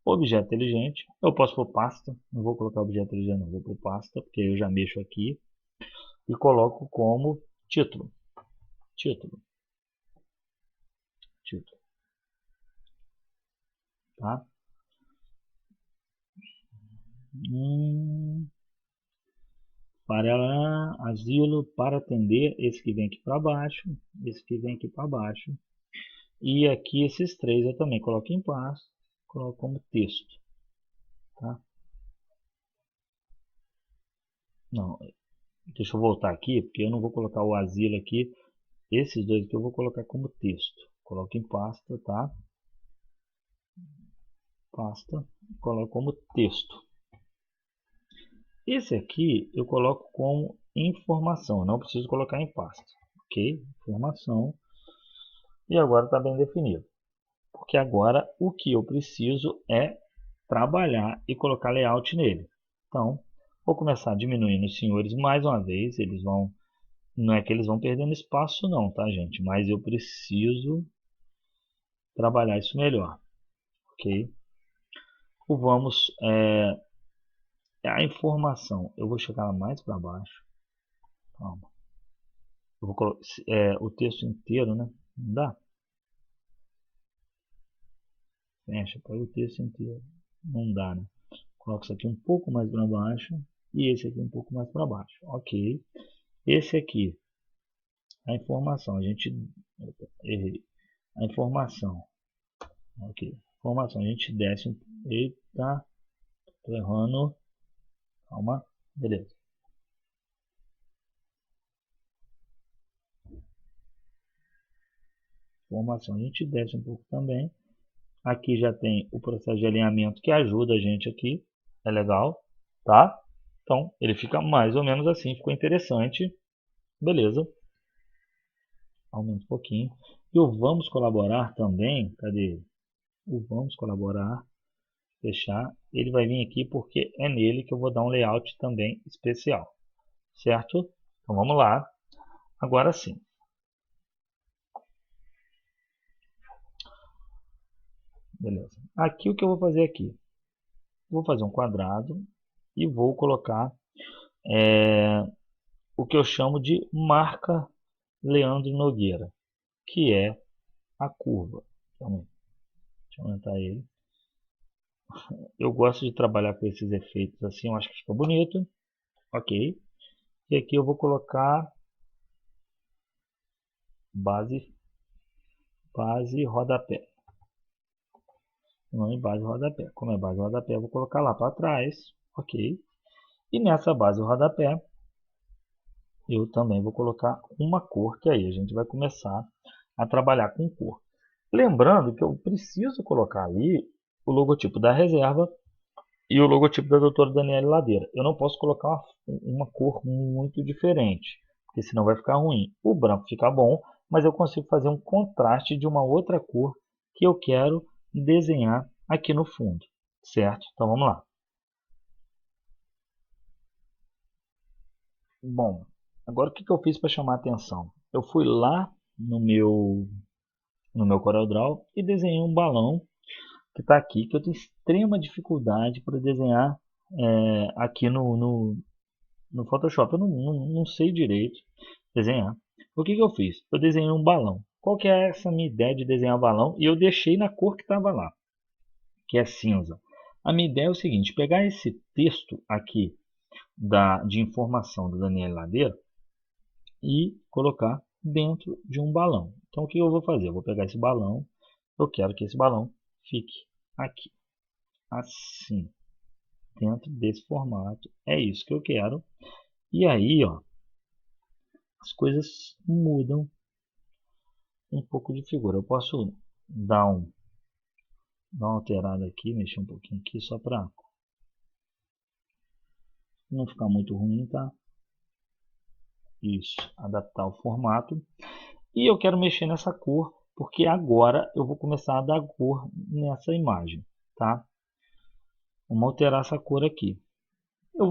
Objeto inteligente. Eu posso pôr pasta. Não vou colocar objeto inteligente, não. Vou pôr pasta, porque eu já mexo aqui. E coloco como título. Título. Título. Tá? Para asilo para atender esse que vem aqui para baixo, esse que vem aqui para baixo. E aqui esses três eu também coloco em pasta, coloco como texto. Tá? Não, deixa eu voltar aqui, porque eu não vou colocar o asilo aqui. Esses dois aqui eu vou colocar como texto. Coloco em pasta, tá? Pasta, coloco como texto. Esse aqui eu coloco como informação, não preciso colocar em pasta. Ok? Informação. E agora está bem definido. Porque agora o que eu preciso é trabalhar e colocar layout nele. Então, vou começar diminuindo os senhores mais uma vez. Eles vão, não é que eles vão perdendo espaço não, tá, gente? Mas eu preciso trabalhar isso melhor, ok? Vamos, a informação, eu vou chegar mais para baixo. Calma. Eu vou colocar o texto inteiro, né? Não dá? Fecha, pega o texto inteiro. Não dá, né? Coloco isso aqui um pouco mais para baixo e esse aqui um pouco mais para baixo. Ok. Esse aqui, a informação, a gente... Errei. A informação. Ok. Informação, a gente desce... Eita, tô errando. Calma. Beleza. Informação, a gente desce um pouco também. Aqui já tem o processo de alinhamento que ajuda a gente aqui. É legal, tá? Então, ele fica mais ou menos assim. Ficou interessante. Beleza. Aumenta um pouquinho. E o vamos colaborar também. Cadê? O vamos colaborar. Fechar. Ele vai vir aqui porque é nele que eu vou dar um layout também especial. Certo? Então vamos lá. Agora sim. Beleza. Aqui o que eu vou fazer aqui? Vou fazer um quadrado e vou colocar o que eu chamo de marca Leandro Nogueira, que é a curva. Então, deixa eu aumentar ele. Eu gosto de trabalhar com esses efeitos assim, eu acho que fica bonito. Ok. E aqui eu vou colocar base rodapé. Não em base rodapé. Como é base rodapé, eu vou colocar lá para trás. Ok. E nessa base rodapé, eu também vou colocar uma cor, que aí a gente vai começar a trabalhar com cor. Lembrando que eu preciso colocar ali o logotipo da reserva e o logotipo da doutora Daniele Ladeira. Eu não posso colocar uma cor muito diferente, porque senão vai ficar ruim. O branco fica bom, mas eu consigo fazer um contraste de uma outra cor que eu quero desenhar aqui no fundo, certo? Então vamos lá. Bom, agora o que eu fiz para chamar a atenção? Eu fui lá no meu CorelDRAW e desenhei um balão que está aqui, que eu tenho extrema dificuldade para desenhar aqui no Photoshop. Eu não sei direito desenhar. O que eu fiz? Eu desenhei um balão. Qual que é essa minha ideia de desenhar balão? E eu deixei na cor que estava lá, que é cinza. A minha ideia é o seguinte, pegar esse texto aqui de informação do Daniel Ladeira e colocar dentro de um balão. Então o que eu vou fazer? Eu vou pegar esse balão, eu quero que esse balão fique aqui, assim, dentro desse formato. É isso que eu quero. E aí, ó, as coisas mudam um pouco de figura. Eu posso dar uma alterada aqui, mexer um pouquinho aqui, só para não ficar muito ruim, tá? Isso, adaptar o formato. E eu quero mexer nessa cor, porque agora eu vou começar a dar cor nessa imagem, tá? Vamos alterar essa cor aqui. Eu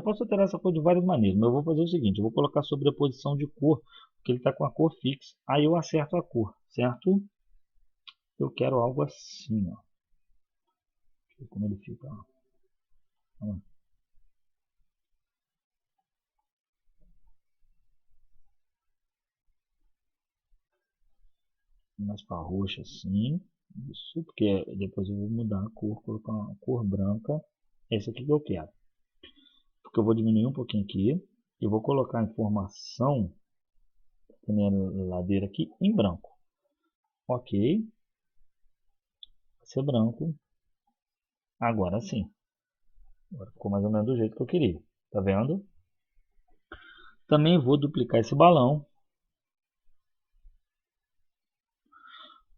posso alterar essa cor de várias maneiras, mas eu vou fazer o seguinte, eu vou colocar sobreposição de cor, porque ele está com a cor fixa. Aí eu acerto a cor, certo? Eu quero algo assim, ó. Deixa eu ver como ele fica, ó. Mais para roxa assim. Isso, porque depois eu vou mudar a cor, colocar uma cor branca. Esse aqui que eu quero. Porque eu vou diminuir um pouquinho aqui. E vou colocar a informação da ladeira aqui em branco. Ok. Vai ser branco. Agora sim. Agora ficou mais ou menos do jeito que eu queria. Tá vendo? Também vou duplicar esse balão.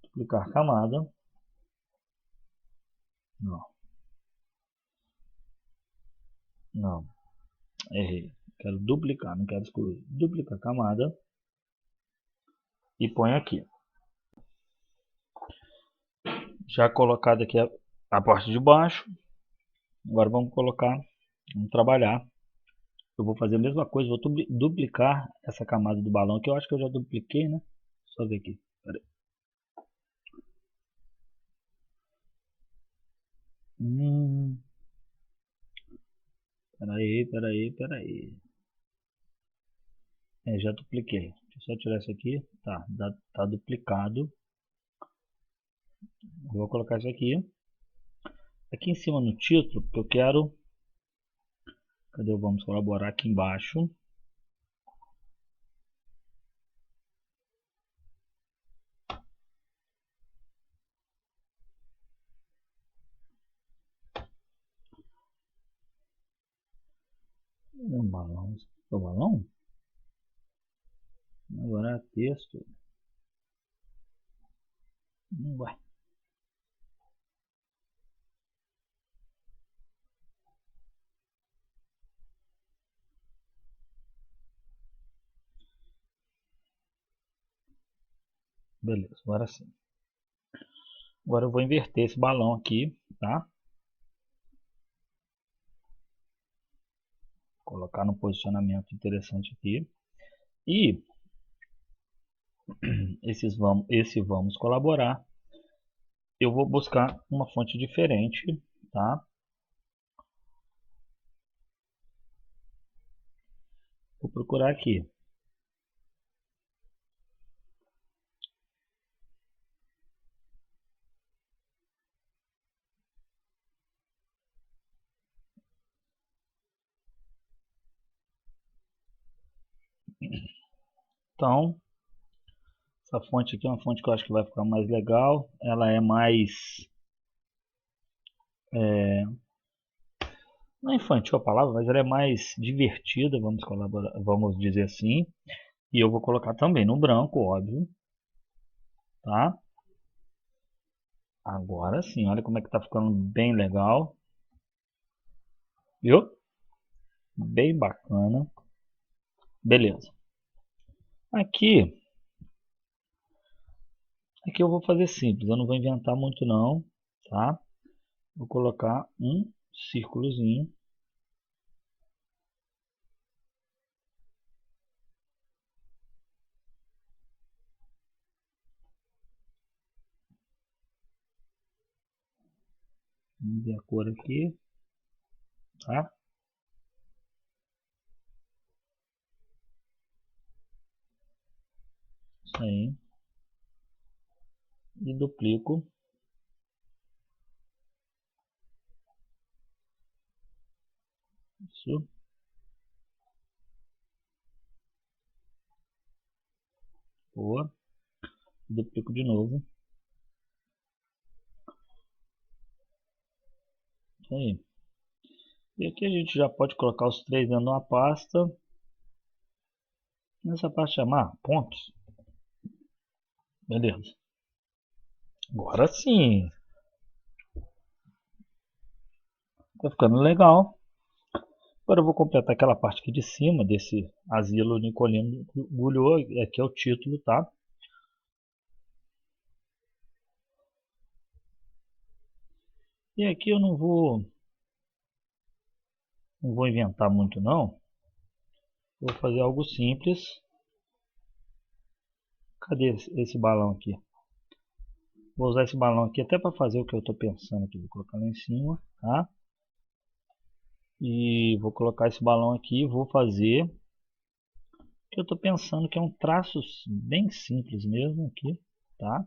Duplicar camada. Não. Não. Errei. Quero duplicar, não quero excluir. Duplicar camada. E põe aqui. Já colocado aqui a parte de baixo. Agora vamos colocar, vamos trabalhar. Eu vou fazer a mesma coisa, vou duplicar essa camada do balão, que eu acho que eu já dupliquei, né? Só ver aqui. Pera aí. Pera aí. Já dupliquei. Deixa eu só tirar isso aqui. Tá duplicado. Eu vou colocar isso aqui. Aqui em cima no título, porque eu quero... Cadê o vamos colaborar aqui embaixo? Um balão. O balão? Agora é texto. Ué. Beleza, agora sim. Agora eu vou inverter esse balão aqui, tá? Colocar no posicionamento interessante aqui. E esse vamos colaborar. Eu vou buscar uma fonte diferente, tá? Vou procurar aqui. Então, essa fonte aqui é uma fonte que eu acho que vai ficar mais legal. Ela é mais... não é infantil a palavra, mas ela é mais divertida, vamos dizer assim. E eu vou colocar também no branco, óbvio. Tá? Agora sim, olha como é que tá ficando bem legal. Viu? Bem bacana. Beleza. Aqui eu vou fazer simples, eu não vou inventar muito não, tá? Vou colocar um círculozinho. Vamos ver a cor aqui, tá? Isso aí. E duplico. Isso. Boa. Duplico de novo. Isso aí. E aqui a gente já pode colocar os três dentro de uma pasta. Nessa pasta chamar pontos. Beleza. Agora sim. Tá ficando legal. Agora eu vou completar aquela parte aqui de cima desse asilo Nicolino Gulliot, aqui é o título, tá? E aqui eu não vou inventar muito não. Vou fazer algo simples. Cadê esse balão aqui? Vou usar esse balão aqui até para fazer o que eu estou pensando aqui. Vou colocar lá em cima, tá? E vou colocar esse balão aqui e vou fazer o que eu estou pensando, que é um traço bem simples mesmo aqui, tá?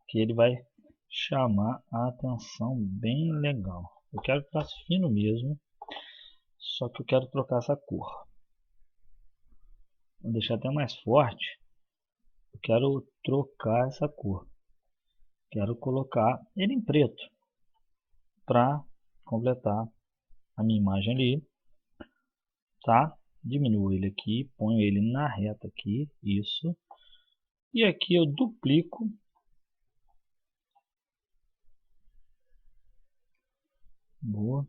Que ele vai chamar a atenção bem legal. Eu quero traço fino mesmo, só que eu quero trocar essa cor. Vou deixar até mais forte. Eu quero trocar essa cor. Quero colocar ele em preto para completar a minha imagem ali, tá? Diminuo ele aqui, ponho ele na reta aqui, isso. E aqui eu duplico. Boa.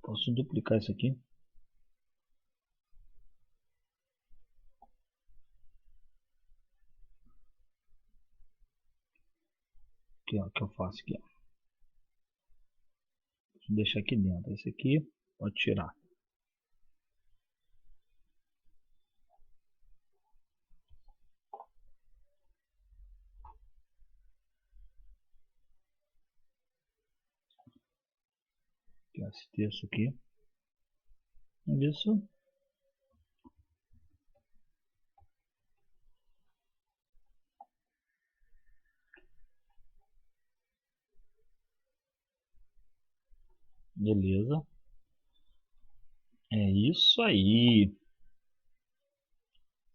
Posso duplicar isso aqui. Aqui, ó, que eu faço aqui, ó. Deixa eu deixar aqui dentro. Esse aqui pode tirar. Aqui, ó, esse texto aqui. Isso. Beleza. É isso aí.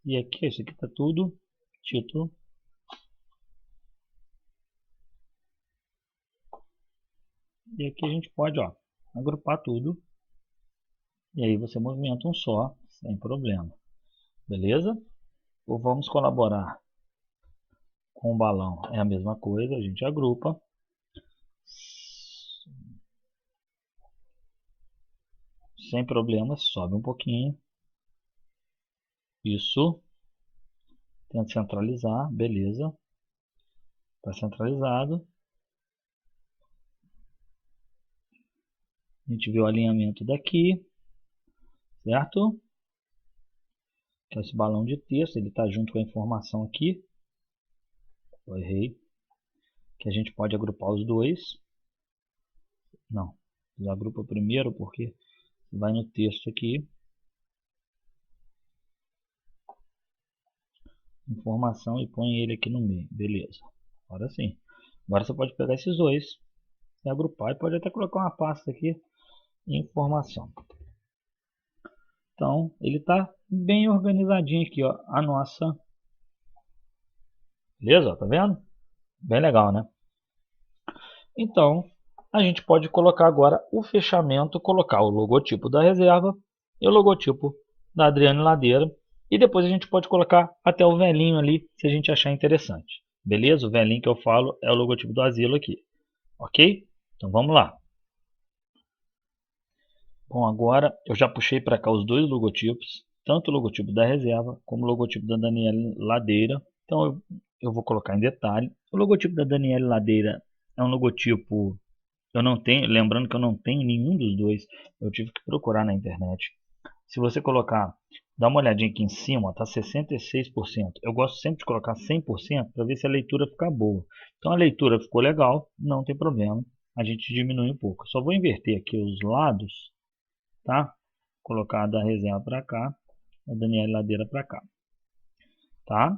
E aqui, esse aqui tá tudo título. E aqui a gente pode, ó, agrupar tudo. E aí você movimenta um só, sem problema. Beleza? Ou vamos colaborar com o balão. É a mesma coisa, a gente agrupa. Sem problema, sobe um pouquinho. Isso. Tenta centralizar, beleza. Está centralizado. A gente vê o alinhamento daqui, certo? Que é esse balão de texto, ele está junto com a informação aqui. Eu errei. Que a gente pode agrupar os dois. Não, desagrupa primeiro porque vai no texto aqui. Informação e põe ele aqui no meio. Beleza. Agora sim. Agora você pode pegar esses dois e agrupar. E pode até colocar uma pasta aqui. Informação. Então, ele está bem organizadinho aqui, ó. A nossa. Beleza? Tá vendo? Bem legal, né? Então, a gente pode colocar agora o fechamento, colocar o logotipo da reserva e o logotipo da Adriane Ladeira. E depois a gente pode colocar até o velhinho ali, se a gente achar interessante. Beleza? O velhinho que eu falo é o logotipo do asilo aqui. Ok? Então vamos lá. Bom, agora eu já puxei para cá os dois logotipos, tanto o logotipo da reserva como o logotipo da Daniele Ladeira. Então eu vou colocar em detalhe. O logotipo da Daniele Ladeira é um logotipo, eu não tenho, lembrando que eu não tenho nenhum dos dois, eu tive que procurar na internet. Se você colocar, dá uma olhadinha aqui em cima, está 66%. Eu gosto sempre de colocar 100% para ver se a leitura fica boa. Então a leitura ficou legal, não tem problema, a gente diminui um pouco. Só vou inverter aqui os lados, tá? Colocar a da reserva para cá, a Daniela Ladeira para cá, tá?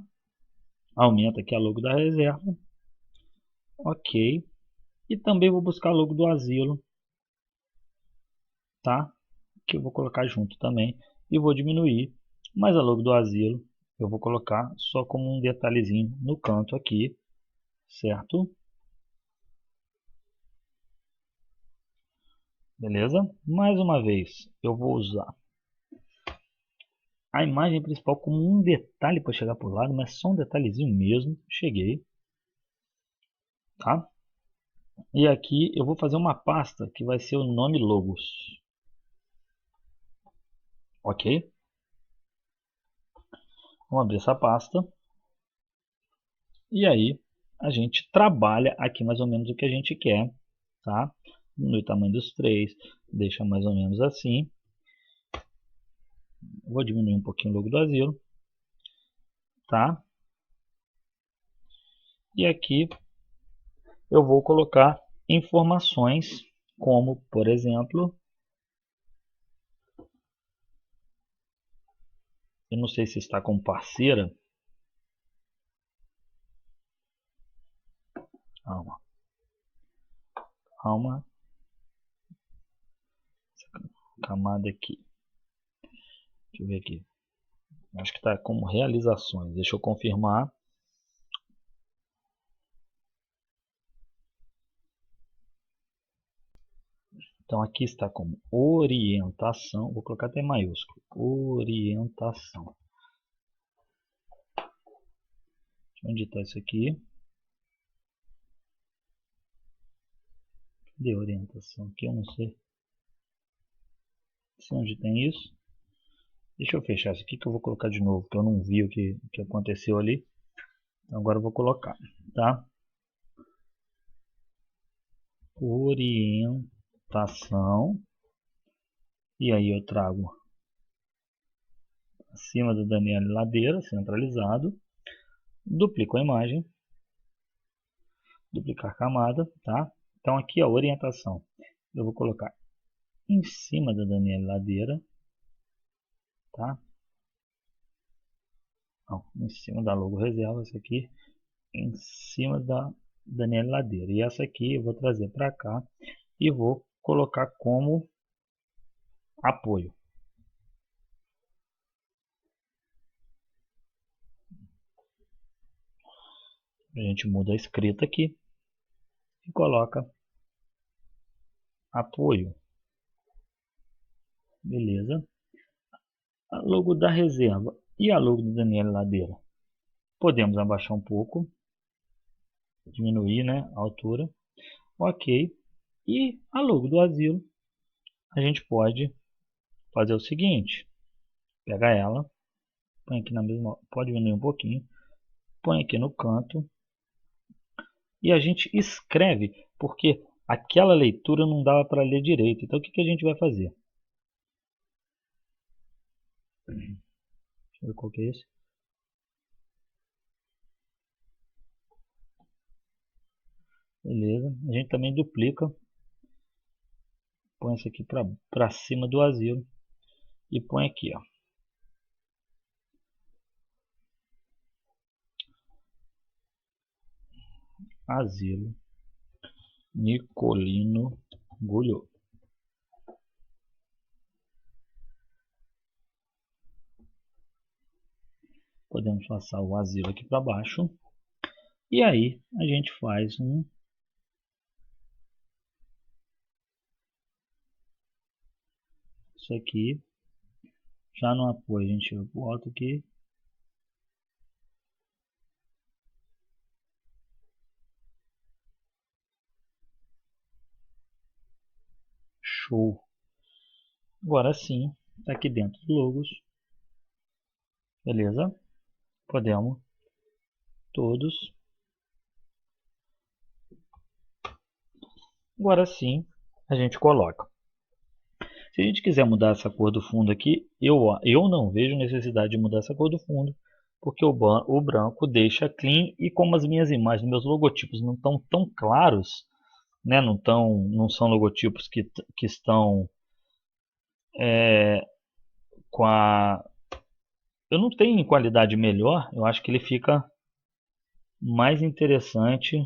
Aumenta aqui a logo da reserva, ok. E também vou buscar a logo do asilo, tá? Que eu vou colocar junto também e vou diminuir, mas a logo do asilo eu vou colocar só como um detalhezinho no canto aqui, certo? Beleza? Mais uma vez eu vou usar a imagem principal como um detalhe para chegar por lado, mas só um detalhezinho mesmo. Cheguei. tá? E aqui eu vou fazer uma pasta que vai ser o nome logos, ok? Vamos abrir essa pasta. E aí a gente trabalha aqui mais ou menos o que a gente quer, tá? Diminui o tamanho dos três, deixa mais ou menos assim. Vou diminuir um pouquinho o logo do asilo, tá? E aqui eu vou colocar informações como, por exemplo, eu não sei se está como parceira. Calma, calma, essa camada aqui. Deixa eu ver aqui. Acho que está como realizações. Deixa eu confirmar. Então aqui está como orientação. Vou colocar até maiúsculo. Orientação. Deixa eu editar isso aqui. Cadê orientação? Aqui eu não sei. Sei onde tem isso. Deixa eu fechar isso aqui que eu vou colocar de novo, que eu não vi o que aconteceu ali. Então agora eu vou colocar, tá? Orientação. E aí eu trago acima do Daniel Ladeira, centralizado. Duplico a imagem. Duplicar camada, tá? Então aqui a orientação. Eu vou colocar em cima da Daniel Ladeira, tá? Não, em cima da logo reserva, essa aqui em cima da Daniel Ladeira. E essa aqui eu vou trazer para cá e vou colocar como apoio. A gente muda a escrita aqui e coloca apoio. Beleza. A logo da reserva e a logo do Daniel Ladeira. Podemos abaixar um pouco, diminuir, né, a altura. Ok. E a logo do asilo, a gente pode fazer o seguinte. Pega ela, põe aqui na mesma, pode diminuir um pouquinho, põe aqui no canto e a gente escreve, porque aquela leitura não dava para ler direito. Então o que a gente vai fazer? Deixa eu ver qual que é esse. Beleza, a gente também duplica, põe isso aqui para cima do asilo e põe aqui, ó. Asilo Nicolino Gulho. Podemos passar o asilo aqui para baixo. E aí a gente faz isso aqui. Já no apoio a gente volta aqui. Show. Agora sim, está aqui dentro do logos. Beleza? Podemos todos. Agora sim, a gente coloca. Se a gente quiser mudar essa cor do fundo aqui, eu não vejo necessidade de mudar essa cor do fundo, porque o branco deixa clean e como as minhas imagens, meus logotipos não estão tão claros, né? Não são logotipos que estão com a... Eu não tenho qualidade melhor, eu acho que ele fica mais interessante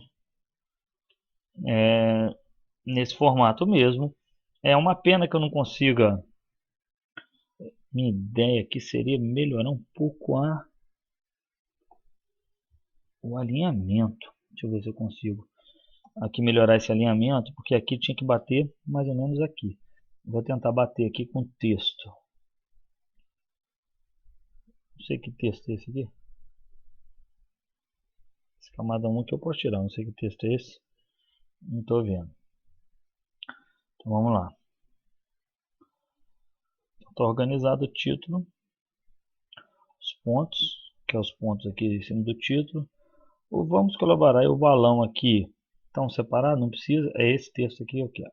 nesse formato mesmo. É uma pena que eu não consiga. Minha ideia aqui seria melhorar um pouco o alinhamento. Deixa eu ver se eu consigo aqui melhorar esse alinhamento, porque aqui tinha que bater mais ou menos aqui. Vou tentar bater aqui com texto. Não sei que texto é esse aqui. Camada 1 que eu posso tirar, não sei que texto é esse. Não estou vendo. Então vamos lá. Está organizado o título. Os pontos, que é os pontos aqui em cima do título. O vamos colaborar e o balão aqui estão separados, não precisa. É esse texto aqui que eu quero.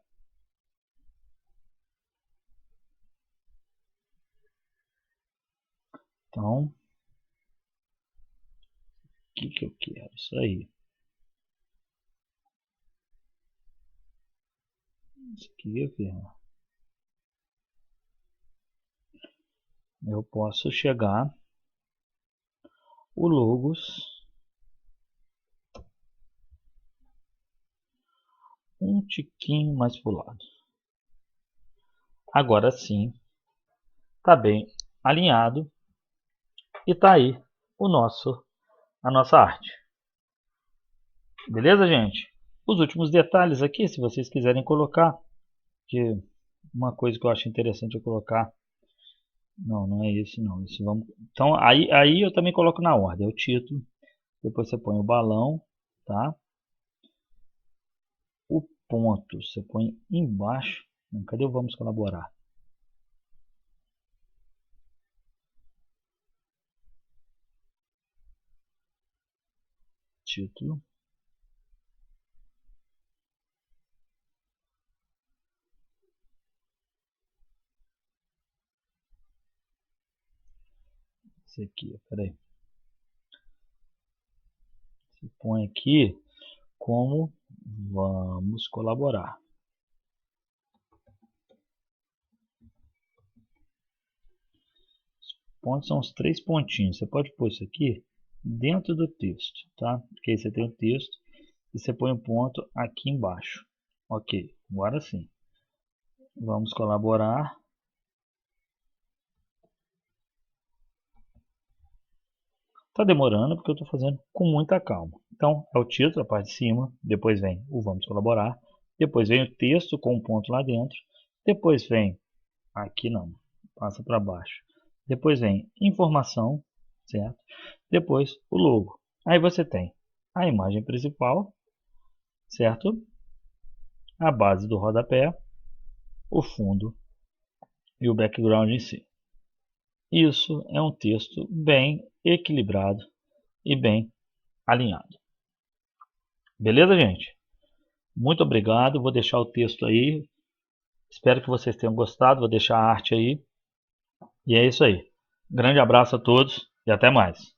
Então, o que eu quero? Isso aí. Isso aqui eu quero. Eu posso chegar o logos um tiquinho mais pro lado. Agora sim, tá bem alinhado e tá aí a nossa arte. Beleza, gente? Os últimos detalhes aqui, se vocês quiserem colocar, que uma coisa que eu acho interessante é colocar. Não, não é esse não. Esse vamos... Então aí eu também coloco na ordem, é o título. Depois você põe o balão, tá? O ponto você põe embaixo. Cadê o vamos colaborar? Título. Esse aqui, peraí. Você põe aqui como vamos colaborar. Os pontos são os 3 pontinhos. Você pode pôr isso aqui dentro do texto, tá? Porque aí você tem o texto e você põe o ponto aqui embaixo. Ok, agora sim. Vamos colaborar. Tá demorando porque eu estou fazendo com muita calma. Então, é o título, a parte de cima, depois vem o vamos colaborar, depois vem o texto com um ponto lá dentro, depois vem, aqui não, passa para baixo, depois vem informação, certo? Depois o logo. Aí você tem a imagem principal, certo? A base do rodapé, o fundo e o background em si. Isso é um texto bem equilibrado e bem alinhado. Beleza, gente? Muito obrigado. Vou deixar o texto aí. Espero que vocês tenham gostado. Vou deixar a arte aí. E é isso aí. Grande abraço a todos e até mais.